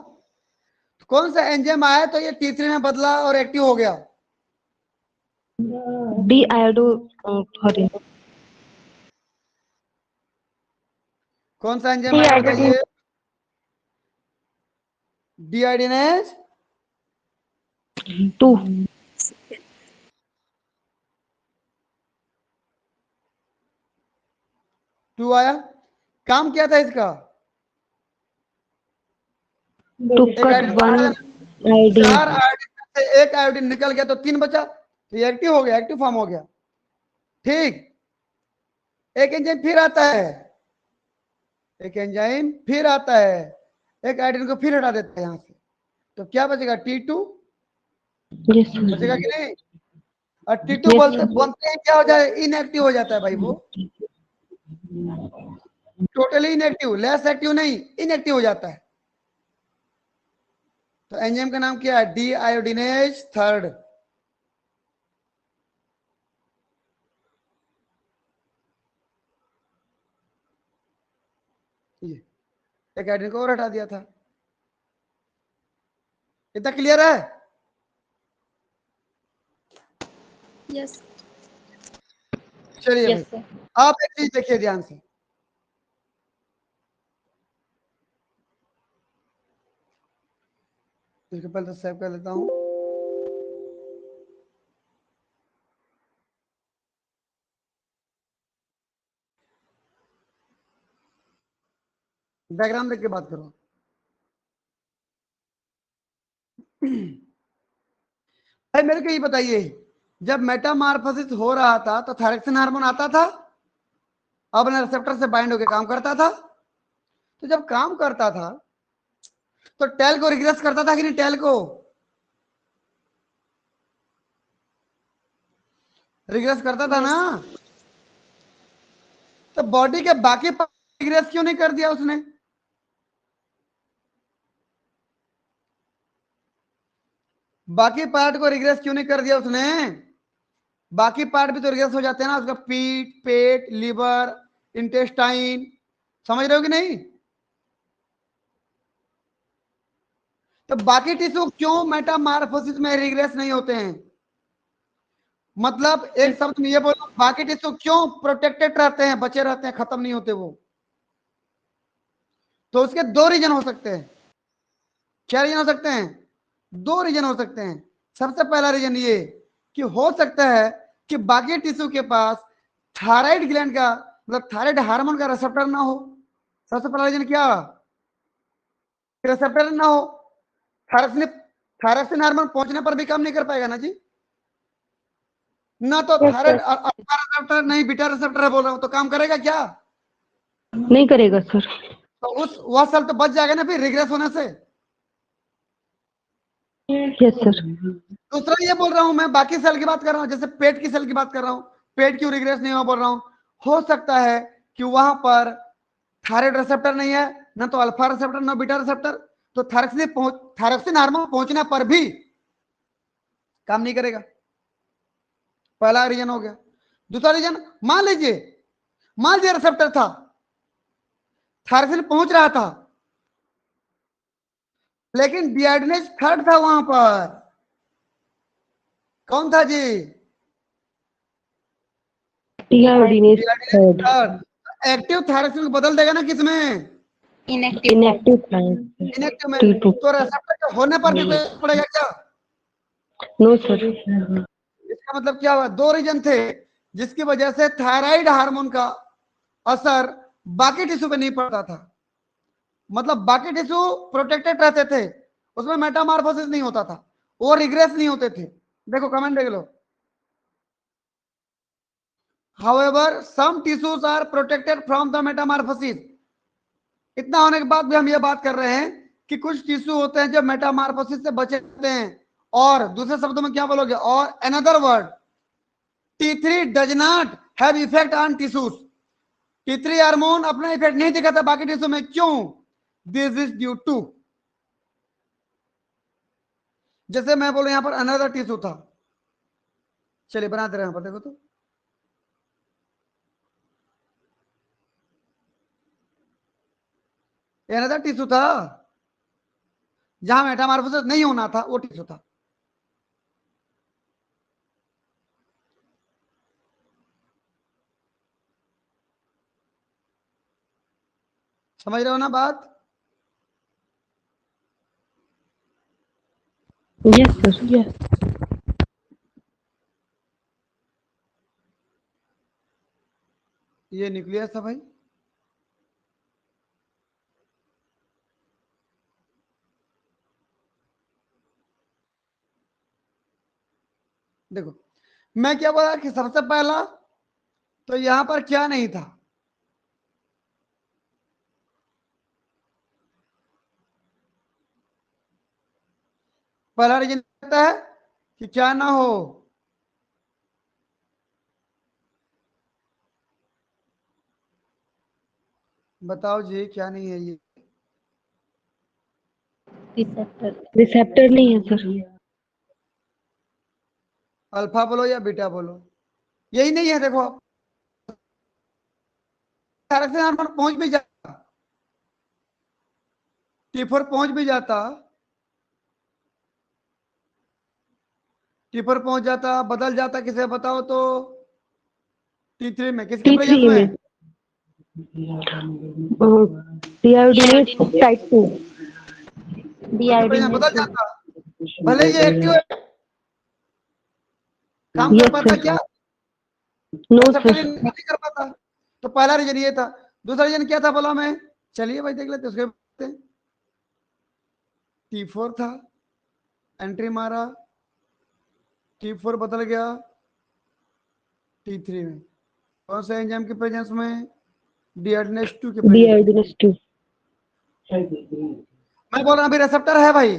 कौन सा एंजाइम आया तो ये T3 में बदला और एक्टिव हो गया? डी आयोडो सॉरी कौन सा एंजाइम आया बताइए? डीआईडिनेज 2 2 आया। काम क्या था इसका? टू एक कट आयोडीन 1 4 आईडी। आयोडीन से एक आयोडीन निकल गया तो 3 बचा, तो ये एक्टिव हो गया, एक्टिव फॉर्म हो गया। ठीक, एक एंजाइम फिर आता है, एक एंजाइम फिर आता है, एक आयोडीन को फिर हटा देता है यहां से, तो क्या बचेगा? T2 yes sir. बचेगा कि नहीं? और T2 Yes, बोलते sir. बोलते हैं क्या हो जाए? इनएक्टिव हो जाता है भाई, वो टोटली इनएक्टिव, लेस एक्टिव नहीं, इनएक्टिव हो जाता है। तो एंजाइम का नाम क्या है? डी आयोडीनेज 3। ये एक आयोडीन को और हटा दिया था। इतना क्लियर है? यस चलिए Yes, भाई, sir. आप एक चीज देखिए ध्यान से, इसको पहले तो सेव कर लेता हूं। डायग्राम देख के बात करो। भाई मेरे को ये बताइए, जब मेटामॉर्फोसिस हो रहा था तो थायरक्सिन हार्मोन आता था, अपने रिसेप्टर से बाइंड होकर काम करता था। तो जब काम करता था तो टेल को रिग्रेस करता था कि नहीं? टेल को रिग्रेस करता था ना? तो बॉडी के बाकी पार्ट रिग्रेस क्यों नहीं कर दिया उसने? बाकी पार्ट को रिग्रेस क्यों नहीं कर दिया उसने? बाकी पार्ट भी तो रिग्रेस हो जाते हैं ना, उसका पीठ, पेट, लीवर, इंटेस्टाइन, समझ रहे हो कि नहीं? तो बाकी टिश्यू क्यों मेटामॉर्फोसिस में रिग्रेस नहीं होते हैं? मतलब एक शब्द में ये बोलो, बाकी टिश्यू क्यों प्रोटेक्टेड रहते हैं, बचे रहते हैं, खत्म नहीं होते वो? तो उसके दो रीजन हो सकते हैं। क्या रीजन हो सकते हैं? दो रीजन हो सकते हैं। सबसे पहला रीजन ये कि हो सकता है कि बाकी टिश्यू के पास थायराइड ग्लैंड का, मतलब थायराइड हार्मोन का रिसेप्टर ना हो। सबसे पहला रीजन क्या? रिसेप्टर ना हो। थायरक्सिन थायरक्सिन हार्मोन पहुंचने पर भी काम नहीं कर पाएगा ना जी। ना तो Yes, thyroid sir. Alpha receptor नहीं बीटा रिसेप्टर है बोल रहा हूं, तो काम करेगा क्या? नहीं करेगा सर। तो उस वह सेल तो बच जाएगा ना फिर रिग्रेस होने से। Yes sir. दूसरा ये बोल रहा हूं, मैं बाकी सेल की बात कर रहा हूं, जैसे पेट की सेल की बात कर रहा हूं। पेट क्यों रिग्रेस नहीं हुआ बोल रहा हूं? हो सकता है कि वहां पर थायराइड रिसेप्टर नहीं है, ना तो अल्फा रिसेप्टर ना बीटा रिसेप्टर, तो थायरक्सिन हार्मोन पहुंचने पर भी काम नहीं करेगा। पहला रीजन हो गया। दूसरा रीजन, मान लीजिए रिसेप्टर था, थायरक्सिन पहुंच रहा था, लेकिन डीआयोडीनेज 3 था वहां पर। कौन था जी? टीआरडीनेज थर्ड। एक्टिव थायरक्सिन को बदल देगा ना किसमें? Inactive plant. इनएक्टिव में। T2। तो रिसेप्टर के होने पर भी कोई पड़ेगा क्या? No sir. इसका मतलब क्या हुआ? दो रीजन थे जिसकी वजह से थायराइड हार्मोन का असर बाकी टिश्यू पे नहीं पड़ता था। मतलब बाकी टिश्यू प्रोटेक्टेड रहते थे, उसमें मेटामॉर्फोसिस नहीं होता था, वो रिग्रेस नहीं होते थे। देखो कमेंट देख लो। However some tissues are protected from the metamorphosis. इतना होने के बाद भी हम ये बात कर रहे हैं कि कुछ टिश्यू होते हैं जो मेटामॉर्फोसिस से बचे रहते हैं। और दूसरे शब्दों में क्या बोलोगे? और another word, T3 does not have effect on tissues. T3 hormone अपना इफेक्ट नहीं दिखाता बाकी टिश्यू में। क्यों? दिस इज ड्यू टू, जैसे मैं बोलूं यहां पर अनदर टिश्यू था, चलिए बनाते रहे, देखो तो अनदर टिश्यू था जहां मेटामॉर्फोसिस नहीं होना था, वो टिश्यू था। समझ रहे हो ना बात? Yes, sir. Yes. ये न्यूक्लियस था भाई। देखो मैं क्या बोला कि सबसे पहला तो यहां पर क्या नहीं था? पहला रीजन कहता है कि क्या ना हो, बताओ जी क्या नहीं है ये? Receptor. Receptor नहीं है सर। अल्फा बोलो या बीटा बोलो, यही नहीं है। देखो डायरेक्शन हार्मोन पहुंच भी जाता, T4 पहुंच भी जाता, T4 पहुंच जाता, बदल जाता किसे बताओ तो? T3 में। किसके प्रेजेंस T3 में? में deaminase type 2। उसके प्रेजेंस बदल Deiodinase. जाता, भले ये एक्टिव काम कर Yes पाता sir. क्या? No receptor sir. नहीं कर पाता। तो पहला रीजन ये था। दूसरा रीजन क्या था बोला मैं? चलिए भाई देख लेते उसके। T4 था, एंट्री मारा, T4 बदल गया T3 में। कौन सा एंजाइम के प्रेजेंस में? डीआरडीनेस 2 के प्रेजेंस में। Deaminase 2। मैं बोल रहा हूं अभी रिसेप्टर है भाई,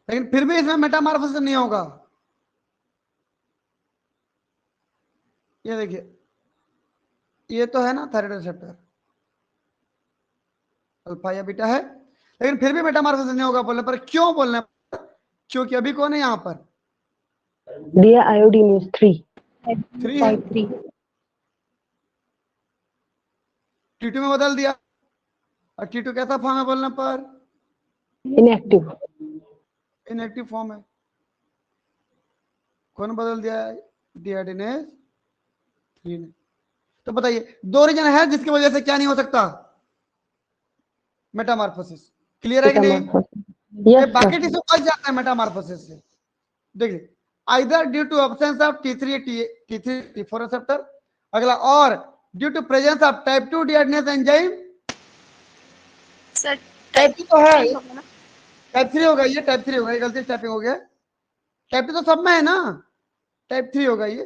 लेकिन फिर भी इसमें मेटामॉर्फोसिस नहीं होगा। ये देखिए, ये तो है ना थायराइड रिसेप्टर, अल्फा या बीटा है, लेकिन फिर भी मेटामॉर्फोसिस नहीं होगा बोलने पर। क्यों बोलने पर? क्योंकि अभी कौन है यहाँ पर? Deiodinase 3। 3 है। Type 3. T2 में बदल दिया, और T2 कैसा फॉर्म है बोलने पर? Inactive। इनएक्टिव फॉर्म है। कौन बदल दिया है? डीआरडीनेस 3 ने। तो बताइए दो रीजन है जिसकी वजह से क्या नहीं हो सकता? मेटामॉर्फोसिस। क्लियर है कि नहीं? Metamorphosis। ये Yes बाकी sir. टिश्यू बच जाता है मेटामॉर्फोसिस से। देखिए, either due to absence of T3 T3 T4 receptor, अगला, और due to presence of type 2 deiodinase enzyme. Sir, type type 2 तो है, 3 होगा ना? टाइप 3 होगा ये, टाइप 3 होगा ये, गलती से टाइपिंग हो गया। टाइप 2 तो सब में है ना, टाइप 3 होगा ये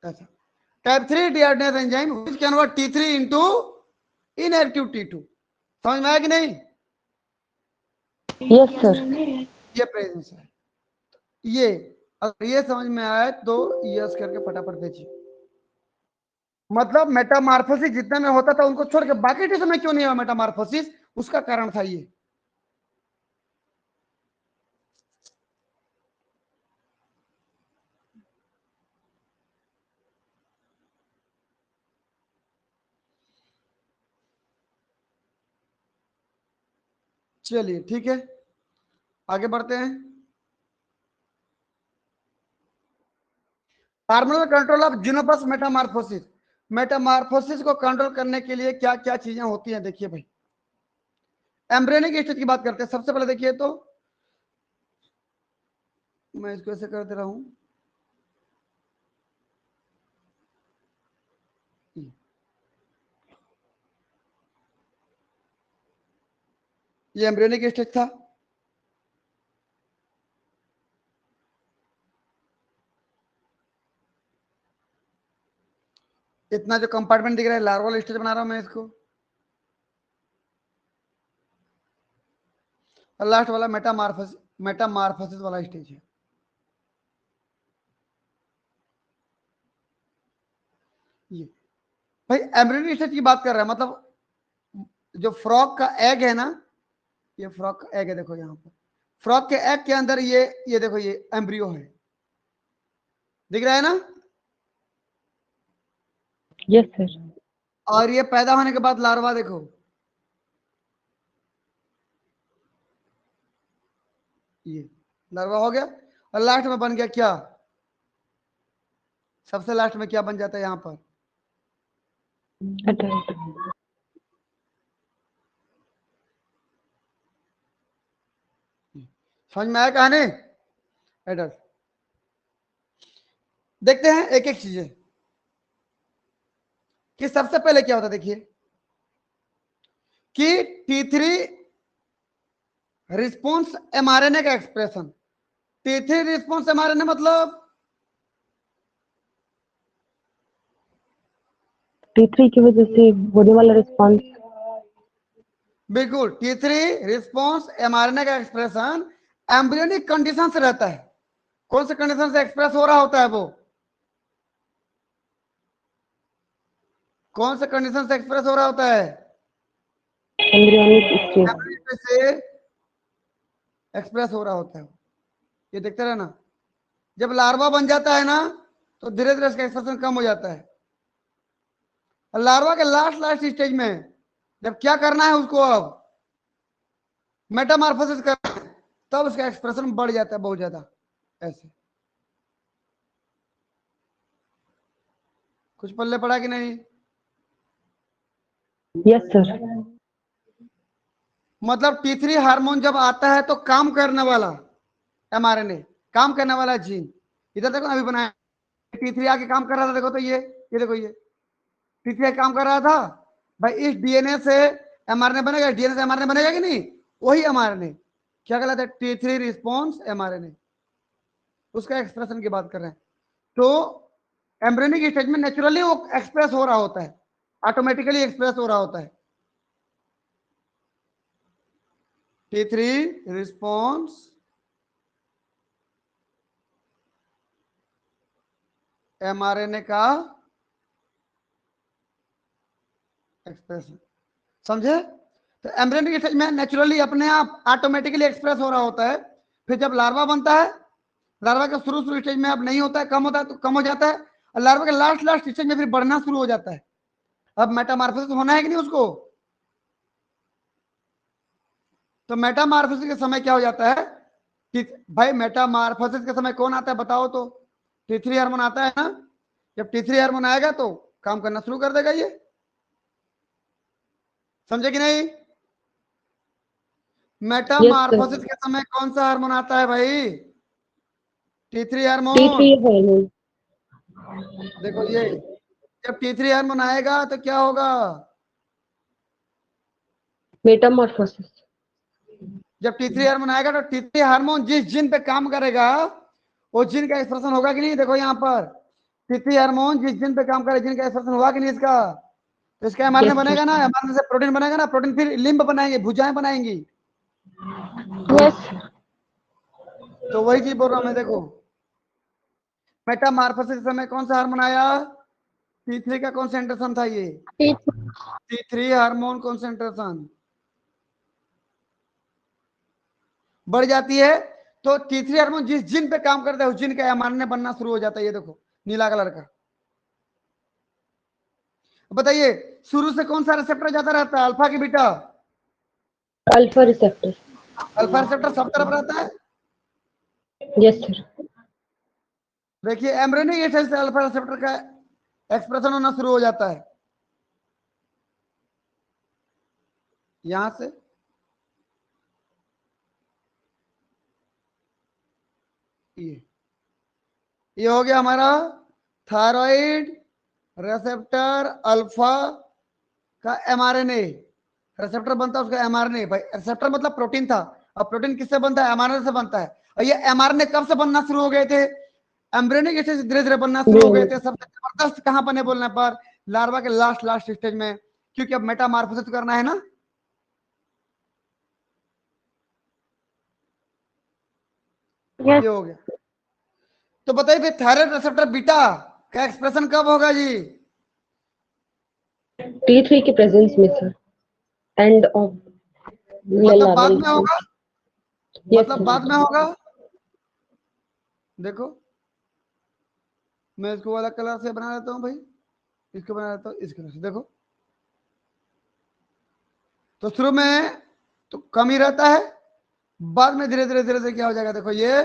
ऐसा। Type 3 deiodinase enzyme which convert T3 into inactive T2। समझ में आया कि नहीं? Yes sir. ये प्रेजेंस है। ये अगर ये समझ में आया तो यस करके फटाफट भेजिए। मतलब मेटामार्फोसिस जितने में होता था उनको छोड़ के बाकी टिश्यू में क्यों नहीं हुआ मेटामार्फोसिस? उसका कारण था ये। चलिए ठीक है, आगे बढ़ते हैं। Hormonal control of Xenopus metamorphosis. Metamorphosis को कंट्रोल करने के लिए क्या क्या चीजें होती हैं? देखिए भाई, एम्ब्रियोनिक स्टेज की बात करते हैं। सबसे पहले देखिए तो मैं इसको ऐसे कर दे रहा हूं, ये एम्ब्रियोनिक स्टेज था। इतना जो कंपार्टमेंट दिख रहा है लार्वल स्टेज बना रहा हूं मैं इसको। और लास्ट वाला मेटामार्फोसिस वाला स्टेज है। ये भाई एम्ब्रियोनिक स्टेज की बात कर रहा है, मतलब जो फ्रॉग का एग है ना, ये फ्रॉग का एग है, देखो यहाँ पर फ्रॉग के एग के अंदर ये देखो ये एम्ब्रियो है, दिख रहा है ना। Yes, sir. और ये पैदा होने के बाद लार्वा देखो, ये लार्वा हो गया। और लास्ट में बन गया क्या, सबसे लास्ट में क्या बन जाता है यहाँ पर, Adult. समझ में आया कहानी। एडल्ट देखते हैं एक एक चीजें कि सबसे पहले क्या होता है। देखिए कि T3 रिस्पॉन्स एमआरएनए का एक्सप्रेशन, T3 रिस्पॉन्स एमआरएनए मतलब T3 की वजह से होने वाला रिस्पॉन्स। बिल्कुल T3 रिस्पॉन्स एमआरएनए का एक्सप्रेशन एम्ब्रियोनिक कंडीशन से रहता है। कौन से कंडीशन से एक्सप्रेस हो रहा होता है वो, कौन से कंडीशन से एक्सप्रेस हो रहा होता है, एम्ब्रियोनिक स्टेज। एम्ब्रियो से एक्सप्रेस हो रहा होता है। ये देखते रहना, जब लार्वा बन जाता है ना तो धीरे धीरे इसका एक्सप्रेशन कम हो जाता है। और लार्वा के लास्ट स्टेज में जब क्या करना है उसको, अब मेटामॉर्फोसिस करना है, तब उसका एक्सप्रेशन बढ़ जाता है बहुत ज्यादा। ऐसे कुछ पल्ले पड़ा कि नहीं, यस सर। मतलब T3 हार्मोन जब आता है तो काम करने वाला एमआरएनए, काम करने वाला जीन, इधर देखो अभी बनाया T3 आके काम कर रहा था, देखो तो ये देखो ये T3 काम कर रहा था भाई। इस डीएनए से एमआरएनए बनेगा, डीएनए से एमआरएनए बनेगा कि नहीं, वही एमआरएनए क्या कहलाता है, T3 रिस्पॉन्स एमआरएनए, उसका एक्सप्रेशन की बात कर रहे हैं। तो एम्ब्रियोनिक स्टेज में नेचुरली वो एक्सप्रेस हो रहा होता है, ऑटोमेटिकली एक्सप्रेस हो रहा होता है। T3 रिस्पॉन्स एमआरएनए का एक्सप्रेशन, समझे। तो एम्ब्रियोनिक स्टेज में नेचुरली अपने आप ऑटोमेटिकली एक्सप्रेस हो रहा होता है। फिर जब लार्वा बनता है, लार्वा के शुरू स्टेज में अब नहीं होता है, कम होता है तो कम हो जाता है, और लार्वा के लास्ट स्टेज में फिर बढ़ना शुरू हो जाता है। अब मेटामॉर्फोसिस होना है कि नहीं उसको, तो मेटामॉर्फोसिस के समय क्या हो जाता है कि भाई मेटामॉर्फोसिस के समय कौन आता है बताओ तो, T3 हार्मोन आता है ना। जब T3 हार्मोन आएगा तो काम करना शुरू कर देगा ये, समझे कि नहीं। मेटामॉर्फोसिस के समय कौन सा हार्मोन आता है भाई, T3 हार्मोन। T3 hormone. देखो ये जब T3 हार्मोन आएगा तो क्या होगा, मेटामॉर्फोसिस। जब T3 हार्मोन आएगा तो T3 हार्मोन जिस जीन पे काम करेगा वो जीन का एक्सप्रेशन होगा कि नहीं। देखो यहाँ पर T3 हार्मोन जिस जीन पे काम करे, जीन का एक्सप्रेशन हुआ कि नहीं इसका, तो इसका एमआरएनए बनेगा ना, एमआरएनए से प्रोटीन बनेगा ना, प्रोटीन फिर लिम्ब बनाएंगे, भुजाएं बनाएंगी। यस। तो वही चीज बोल रहा हूं मैं, देखो मेटामॉर्फोसिस के समय कौन सा हार्मोन आया, T3 का कॉन्सेंट्रेशन था ये, T3 हार्मोन कॉन्सेंट्रेशन बढ़ जाती है तो T3 हार्मोन जिस जिन पे काम करता है उस जिन का एमआरएनए बनना शुरू हो जाता है। ये देखो नीला कलर का, बताइए शुरू से कौन सा रिसेप्टर जाता रहता है, अल्फा की beta, alpha receptor. Alpha receptor सब तरफ रहता है। Yes sir. देखिए एम्ब्रियोनिक स्टेज से अल्फा रिसेप्टर का एक्सप्रेशन होना शुरू हो जाता है, यहां से ये हो गया हमारा थायराइड रिसेप्टर अल्फा का एमआरएनए। रिसेप्टर बनता है उसका एमआरएनए। भाई रिसेप्टर मतलब प्रोटीन था, अब प्रोटीन किससे बनता है? एमआरएनए से बनता है। और ये एमआरएनए कब से बनना शुरू हो गए थे? एम्ब्रियोनिक स्टेज से धीरे धीरे बनना शुरू हो गए थे। सबसे जबरदस्त कहां बने बोलने पर? लार्वा के लास्ट लास्ट स्टेज में, क्योंकि अब मेटामॉर्फोसिस करना है ना। Yes. ये हो गया। तो बताइए फिर थायराइड रिसेप्टर बीटा का एक्सप्रेशन कब होगा जी? T3 की प्रेजेंस में सर, एंड ऑफ मतलब बाद लार्वल में होगा, यस मतलब बाद में होगा। देखो मैं इसको अलग कलर से बना लेता हूँ भाई, इसको बना लेता हूँ इस कलर से। देखो तो शुरू में तो कम ही रहता है, बाद में धीरे धीरे धीरे धीरे क्या हो जाएगा? देखो ये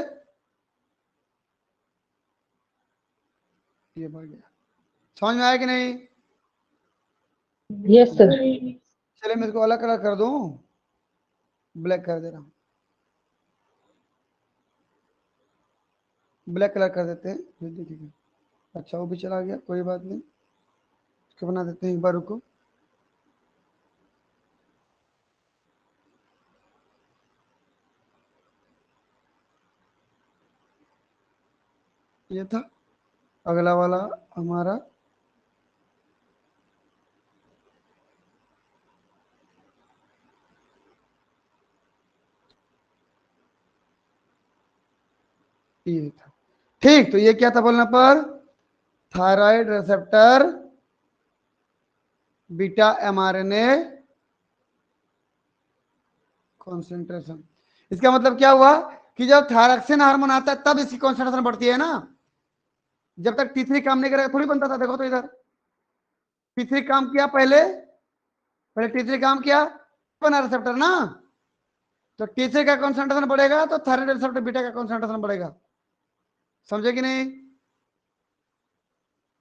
बढ़ गया। समझ में आया कि नहीं? Yes sir. चलिए मैं इसको अलग कलर कर दूं, ब्लैक कर दे रहा हूं, ब्लैक कलर कर देते हैं। देखिए अच्छा वो भी चला गया, कोई बात नहीं, इसको बना देते हैं एक बार, रुको। ये था अगला वाला हमारा, ये था। ठीक, तो ये क्या था बोलने पर? Thyroid receptor beta mRNA concentration. इसका मतलब क्या हुआ कि जब थायरॉक्सिन हार्मोन आता है तब इसकी कॉन्सेंट्रेशन बढ़ती है ना। जब तक T3 काम नहीं करेगा थोड़ी बनता था। देखो तो इधर T3 काम किया, पहले पहले T3 काम किया, बना रिसेप्टर ना, तो T3 का कॉन्सेंट्रेशन बढ़ेगा तो थायराइड रिसेप्टर बीटा का कॉन्सेंट्रेशन बढ़ेगा। समझे कि नहीं?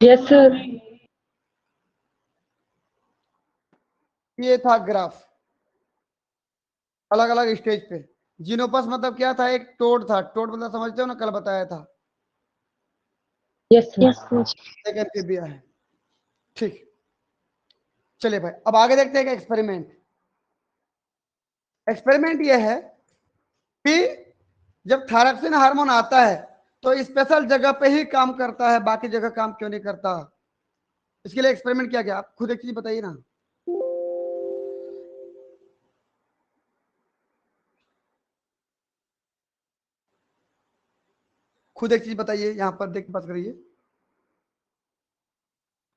Yes sir. ये था ग्राफ, अलग अलग स्टेज पे। जीनोपस मतलब क्या था? एक टोड था। टोड मतलब समझते हो ना, कल बताया था। Yes sir. सेकंड पे दिया है। ठीक, चलिए भाई अब आगे देखते हैं एक्सपेरिमेंट। एक्सपेरिमेंट ये है कि जब थायरॉक्सिन हार्मोन आता है तो स्पेशल जगह पे ही काम करता है, बाकी जगह काम क्यों नहीं करता? इसके लिए एक्सपेरिमेंट किया गया। आप खुद एक चीज बताइए ना। खुद एक चीज बताइए, यहां पर देख बात करिए,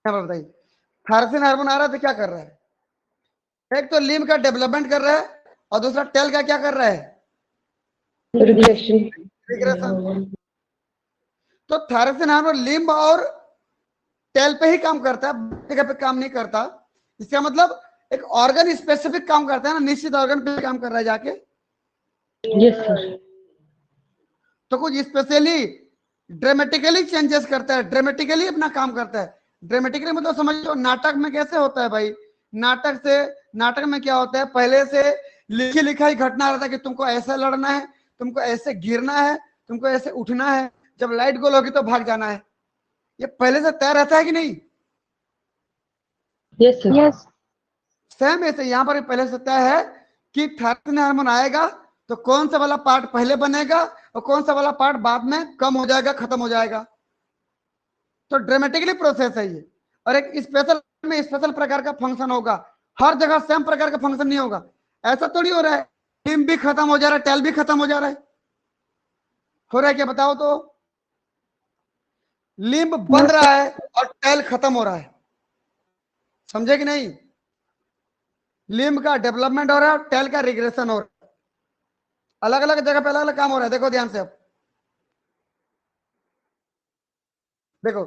यहाँ पर बताइए। थायरॉक्सिन हार्मोन आ रहा है तो क्या कर रहा है? एक तो लिम्ब का डेवलपमेंट कर रहा है, और दूसरा टेल का क्या कर रहा है? रिग्रेशन। रिग्रेशन। तो थायरॉक्सिन हार्मोन लिम्ब और टेल पे ही काम करता है, जगह पे काम नहीं करता। इसका मतलब एक ऑर्गन स्पेसिफिक काम करता है ना, निश्चित ऑर्गन पे काम कर रहा है जाके। Yes sir. तो कुछ स्पेशली ड्रामेटिकली चेंजेस करता है, ड्रामेटिकली अपना काम करता है। ड्रामेटिकली मतलब समझो नाटक में कैसे होता है भाई? नाटक में क्या होता है, पहले से लिखी लिखाई घटना रहता है कि तुमको ऐसे लड़ना है, तुमको ऐसे गिरना है, तुमको ऐसे उठना है, जब लाइट गोल होगी तो भाग जाना है। ये पहले से तय रहता है कि नहीं? Yes sir. यस। सेम ऐसे यहाँ पर भी पहले से तय है कि थायरॉक्सिन हार्मोन आएगा तो कौन सा वाला पार्ट पहले बनेगा और कौन सा वाला पार्ट बाद में कम हो जाएगा, खत्म हो जाएगा। तो ड्रामेटिकली प्रोसेस है ये। और एक स्पेशल में स्पेशल प्रकार का फंक्शन होगा, हर जगह सेम प्रकार का फंक्शन नहीं होगा। ऐसा थोड़ी हो रहा है टीम भी खत्म हो जा रहा है, टेल भी खत्म हो जा रहा है। हो रहा है क्या बताओ तो? लिम्ब बन रहा है और टेल खत्म हो रहा है। समझे कि नहीं? लिम्ब का डेवलपमेंट हो रहा है और टेल का रिग्रेशन हो रहा है। अलग अलग जगह पे अलग अलग काम हो रहा है। देखो ध्यान से, अब देखो,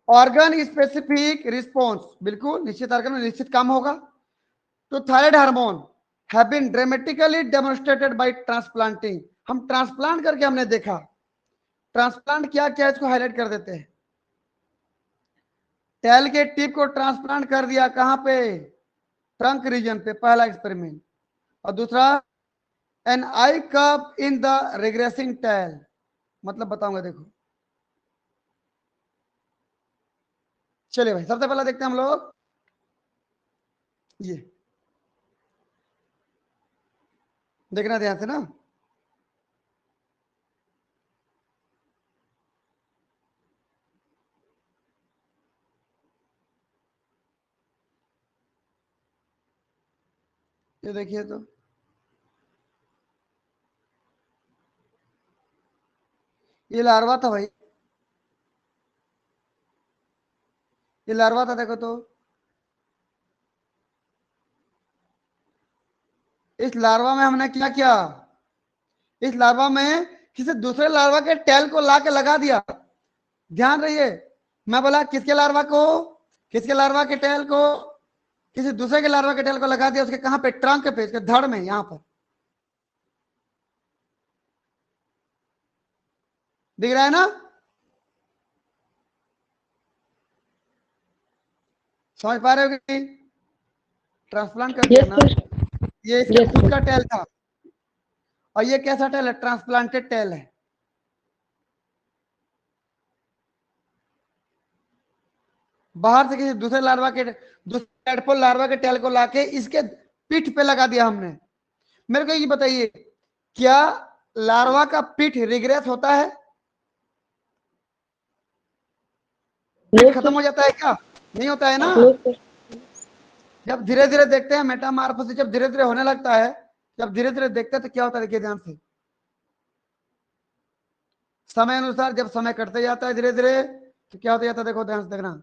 ऑर्गन स्पेसिफिक रिस्पॉन्स, बिल्कुल निश्चित ऑर्गन में निश्चित काम होगा। तो thyroid hormone have been dramatically demonstrated by transplanting. हम ट्रांसप्लांट करके हमने देखा। ट्रांसप्लांट क्या क्या, इसको हाईलाइट कर देते हैं। टेल के टिप को ट्रांसप्लांट कर दिया, कहां पे? ट्रंक रीजन पे, पहला एक्सपेरिमेंट। और दूसरा, an eye cup in the regressing tail, मतलब बताऊंगा, देखो। चलिए भाई सबसे पहला देखते हैं हम लोग ये देखना ध्यान से ना। ये देखिए तो ये लार्वा था भाई, ये लार्वा था, देखो तो। इस लार्वा में हमने क्या किया, इस लार्वा में किसी दूसरे लार्वा के टेल को ला के लगा दिया। ध्यान रहिए, मैं बोला किसके लार्वा को, किसके लार्वा के टेल को, किसी दूसरे के लार्वा के टेल को लगा दिया। उसके कहां पे, ट्रंक पे, इसके धड़ में, यहां पर दिख रहा है ना। समझ पा रहे हो कि नहीं? ट्रांसप्लांट कर दिया Yes, ना। sir. ये इसका Yes, खुद sir. का टेल था, और ये कैसा टेल है, ट्रांसप्लांटेड टेल है। बाहर से किसी दूसरे लार्वा के, दूसरे एडपोल लार्वा के टेल को लाके इसके पीठ पे लगा दिया हमने। मेरे को ये बताइए, क्या लार्वा का पीठ रिग्रेस होता है, पीठ No, खत्म sir. हो जाता है क्या? नहीं होता है ना। No, sir. जब धीरे धीरे देखते हैं मेटामॉर्फोसिस, जब धीरे धीरे होने लगता है, जब धीरे धीरे देखते हैं तो क्या होता है, देखिए ध्यान से। समय अनुसार जब समय कटते जाता है धीरे धीरे, तो क्या होता जाता है, देखो ध्यान से देखना।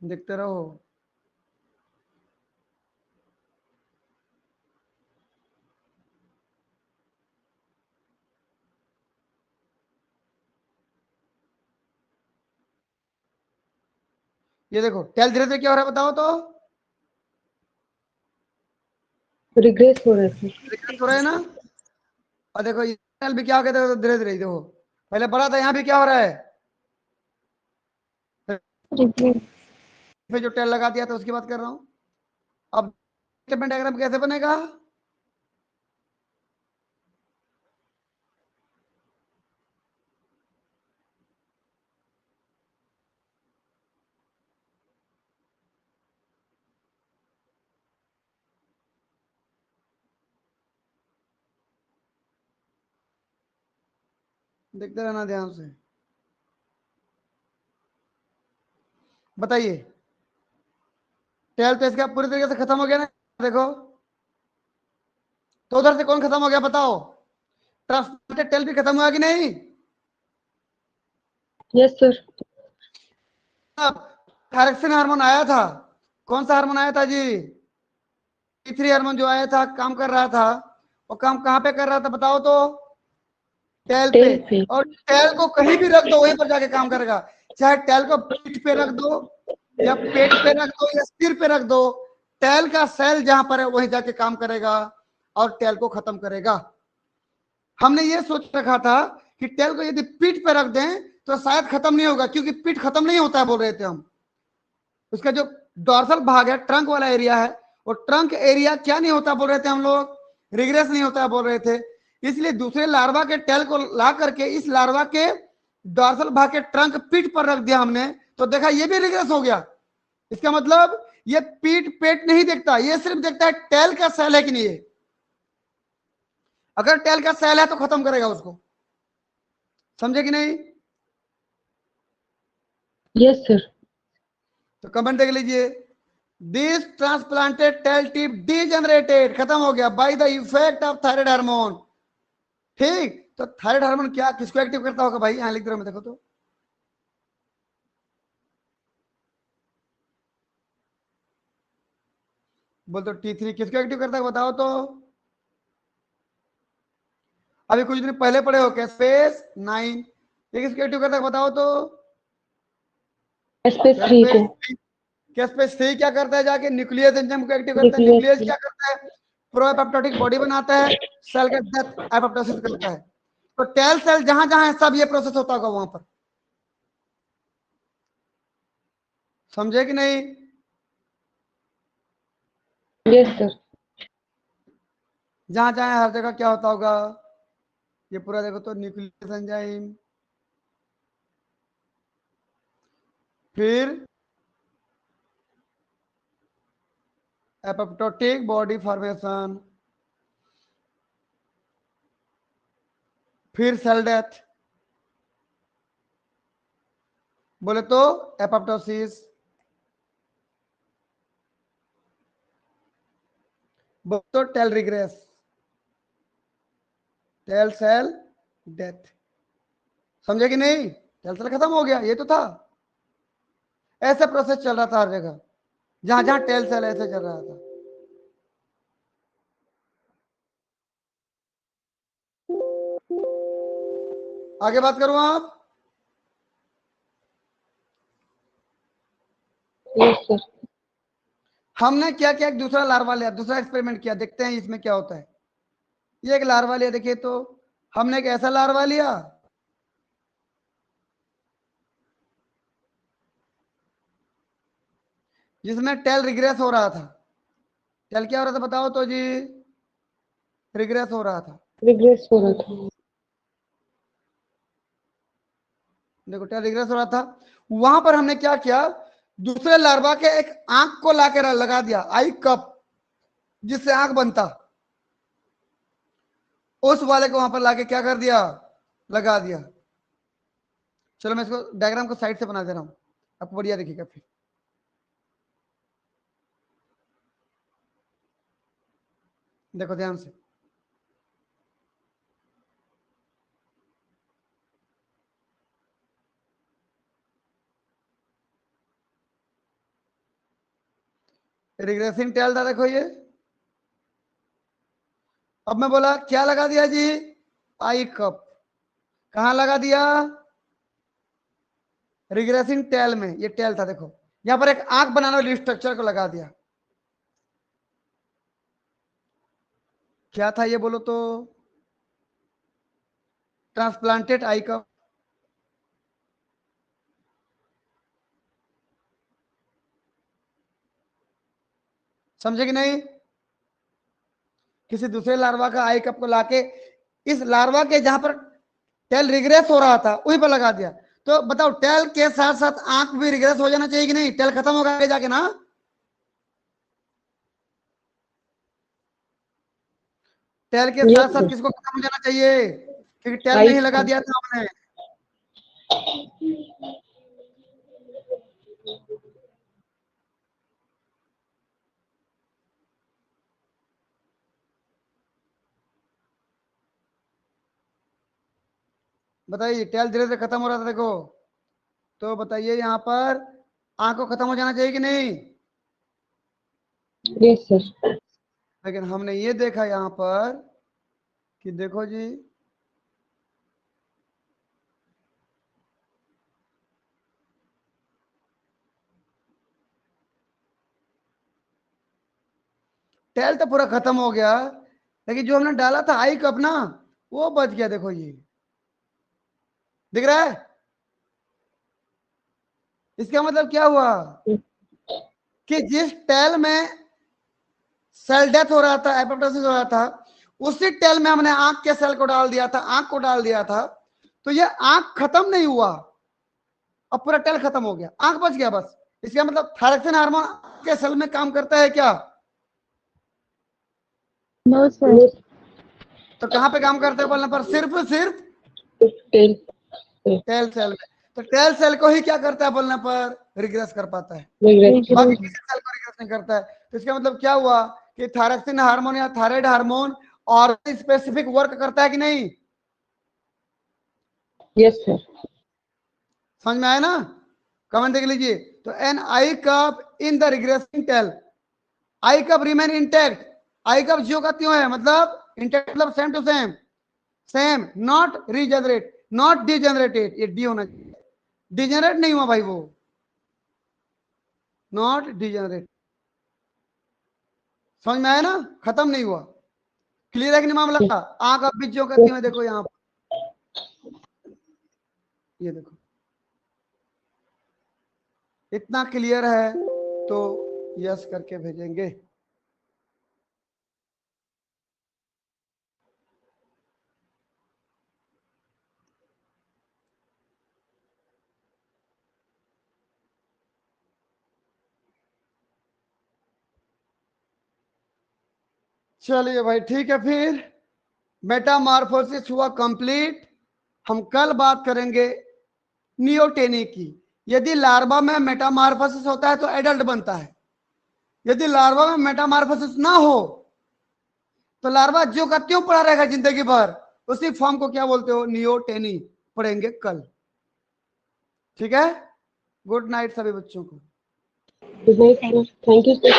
देखते रहो। ये देखो टेल धीरे धीरे क्या हो रहा है, बताओ तो। Regress हो रहे थे. रिग्रेस हो रहा है ना। और देखो ये टेल भी क्या हो गया, देखो धीरे धीरे, देखो पहले बड़ा था, यहाँ भी क्या हो रहा है, Regress. पे जो टेल लगा दिया था उसकी बात कर रहा हूँ। अब स्टेटमेंट डायग्राम कैसे बनेगा, देखते रहना ध्यान से। बताइए, टेल तो इसका पूरी तरीके से खत्म हो गया ना, देखो। तो उधर से कौन खत्म हो गया बताओ, ट्रांसप्लांटेड टेल भी खत्म हुआ कि नहीं। Yes, sir. अब थायरक्सिन हार्मोन आया था, कौन सा हार्मोन आया था जी, T3 हार्मोन जो आया था, काम कर रहा था। वो काम कहाँ पे कर रहा था बताओ तो, टेल पे। Tail पे. और टेल को कहीं भी रख दो वहीं पर जाके काम करेगा, चाहे टेल को पीठ पे रख दो, या पेट पे रख दो, या सिर पे रख दो, टेल का सेल जहां पर है वहीं जाके काम करेगा और टेल को खत्म करेगा। हमने ये सोच रखा था कि टेल को यदि पीठ पे रख दें तो शायद खत्म नहीं होगा, क्योंकि पीठ खत्म नहीं होता है बोल रहे थे हम। उसका जो डॉर्सल भाग है, ट्रंक वाला एरिया है, वो ट्रंक एरिया क्या नहीं होता बोल रहे थे हम लोग, रिग्रेस नहीं होता बोल रहे थे। इसलिए दूसरे लार्वा के टेल को ला करके इस लार्वा के डॉर्सल भाग के ट्रंक पीठ पर रख दिया हमने, तो देखा ये भी रिग्रेस हो गया। इसका मतलब ये पीठ पेट नहीं देखता, ये सिर्फ देखता है टेल का सेल है कि नहीं है। अगर टेल का सेल है तो खत्म करेगा उसको, समझे कि नहीं। Yes, sir. तो कमेंट देख लीजिए, this transplanted tail tip degenerated, खत्म हो गया by the effect of thyroid hormone. ठीक, तो थायराइड हार्मोन क्या किसको एक्टिव करता होगा भाई, यहां लिख दो, मैं देखो तो। बोल तो T3 किसको एक्टिव करता है बताओ तो। अभी कुछ दिन पहले पढ़े हो क्या, स्पेस 9, ये किसको एक्टिव करता है बताओ तो। Space क्या 3 स्पेस, को. क्या स्पेस 3 क्या करता है, जाके न्यूक्लियस एंजाइम को एक्टिव करता है। Nucleus nucleus 3. क्या करता है, प्रो एपोप्टोटिक बॉडी बनाता है, सेल का डेथ एपोप्टोसिस करता है। तो टेल सेल जहां जहां है सब ये प्रोसेस होता होगा वहां पर, समझे कि नहीं। Yes, sir. जहां जहां हर जगह क्या होता होगा, ये पूरा देखो तो न्यूक्लियस एंजाइम, फिर एपोप्टोटिक बॉडी फॉर्मेशन, फिर सेल डेथ, बोले तो एपोप्टोसिस, बोले तो tail regress, tail cell death. समझे कि नहीं? टेल सेल खत्म हो गया, ये तो था। ऐसे प्रोसेस चल रहा था हर जगह, जहां जहां टेल सेल ऐसे चल रहा था। आगे बात करूं आप? Yes, sir. हमने क्या किया, एक दूसरा लार्वा लिया, दूसरा एक्सपेरिमेंट किया, देखते हैं इसमें क्या होता है। ये एक लार्वा लिया, देखिए तो हमने एक ऐसा लार्वा लिया जिसमें टेल रिग्रेस हो रहा था। टेल क्या हो रहा था बताओ तो जी? रिग्रेस हो रहा था। Regress हो रहा था। देखो टेल रिग्रेस हो रहा था। वहां पर हमने क्या किया, दूसरे लार्वा के एक आंख को लाकर लगा दिया, आई कप, जिससे आंख बनता। उस वाले को वहां पर लाके क्या कर दिया, लगा दिया। चलो मैं इसको डायग्राम को साइड से बना दे रहा हूं, आपको बढ़िया दिखेगा फिर। देखो ध्यान से, रिग्रेसिंग टेल था, देखो ये। अब मैं बोला क्या लगा दिया जी, आई कप। कहां लगा दिया? रिग्रेसिंग टेल में। ये टेल था, देखो यहां पर एक आंख बनाने वाली स्ट्रक्चर को लगा दिया। क्या था ये बोलो तो? ट्रांसप्लांटेड आई कप। समझे कि नहीं? किसी दूसरे लार्वा का आई कप को लाके इस लार्वा के जहां पर टेल रिग्रेस हो रहा था वहीं पर लगा दिया। तो बताओ टेल के साथ साथ आंख भी रिग्रेस हो जाना चाहिए कि नहीं? टेल खत्म होगा आगे जाके ना। टेल के Yes, साथ साथ sir. किसको खत्म हो जाना चाहिए? क्योंकि टेल Eye नहीं लगा cup. दिया था हमने। बताइए टेल धीरे धीरे खत्म हो रहा था, देखो। तो बताइए यहाँ पर आंख को खत्म हो जाना चाहिए कि नहीं? Yes, sir. लेकिन हमने ये देखा यहाँ पर कि देखो जी, टेल तो पूरा खत्म हो गया, लेकिन जो हमने डाला था आई कप ना, वो बच गया। देखो ये दिख रहा है? इसका मतलब क्या हुआ कि जिस टेल में सेल डेथ हो रहा था, एपोप्टोसिस हो रहा था, उसी टेल में हमने आंख के सेल को डाल दिया था, आंख को डाल दिया था। तो ये आंख खत्म नहीं हुआ, अब पूरा टेल खत्म हो गया, आंख बच गया बस। इसका मतलब थायरक्सिन हार्मोन के सेल में काम करता है क्या? No, sir. तो कहां पे काम करता है बोलने पर? सिर्फ सिर्फ Tail. टेल सेल में। तो टेल सेल को ही क्या करता है बोलने पर? रिग्रेस कर पाता है, Regress. बाकी किसी सेल को रिग्रेस नहीं करता है। तो इसका मतलब क्या हुआ कि थायरक्सिन हार्मोन या थायराइड हार्मोन और स्पेसिफिक वर्क करता है कि नहीं? Yes, sir. समझ में आया ना? कमेंट देख लीजिए। तो an eye cup in the regressing tail, eye cup remain intact. Eye cup जो का त्यों है, मतलब इंटैक्ट मतलब same to same, same, not regenerate, not degenerated, ये डी होना चाहिए। डिजेनरेट नहीं हुआ भाई वो, नॉट डिजेनरेट। समझ में आया ना? खत्म नहीं हुआ। क्लियर है कि नहीं मामला? आंख अब भी जो करती है, देखो यहाँ पर, ये देखो इतना क्लियर है तो यस करके भेजेंगे। चलिए भाई ठीक है, फिर मेटामार्फोसिस हुआ कंप्लीट। हम कल बात करेंगे नियोटेनी की। यदि लार्वा में मेटामार्फोसिस होता है तो एडल्ट बनता है। यदि लार्वा में मेटामार्फोसिस ना हो तो लार्वा ज्यों का त्यों पड़ा रहेगा जिंदगी भर। उसी फॉर्म को क्या बोलते हो? नियोटेनी। पढ़ेंगे कल, ठीक है। गुड नाइट सभी बच्चों को। Good night, sir. Thank you, sir.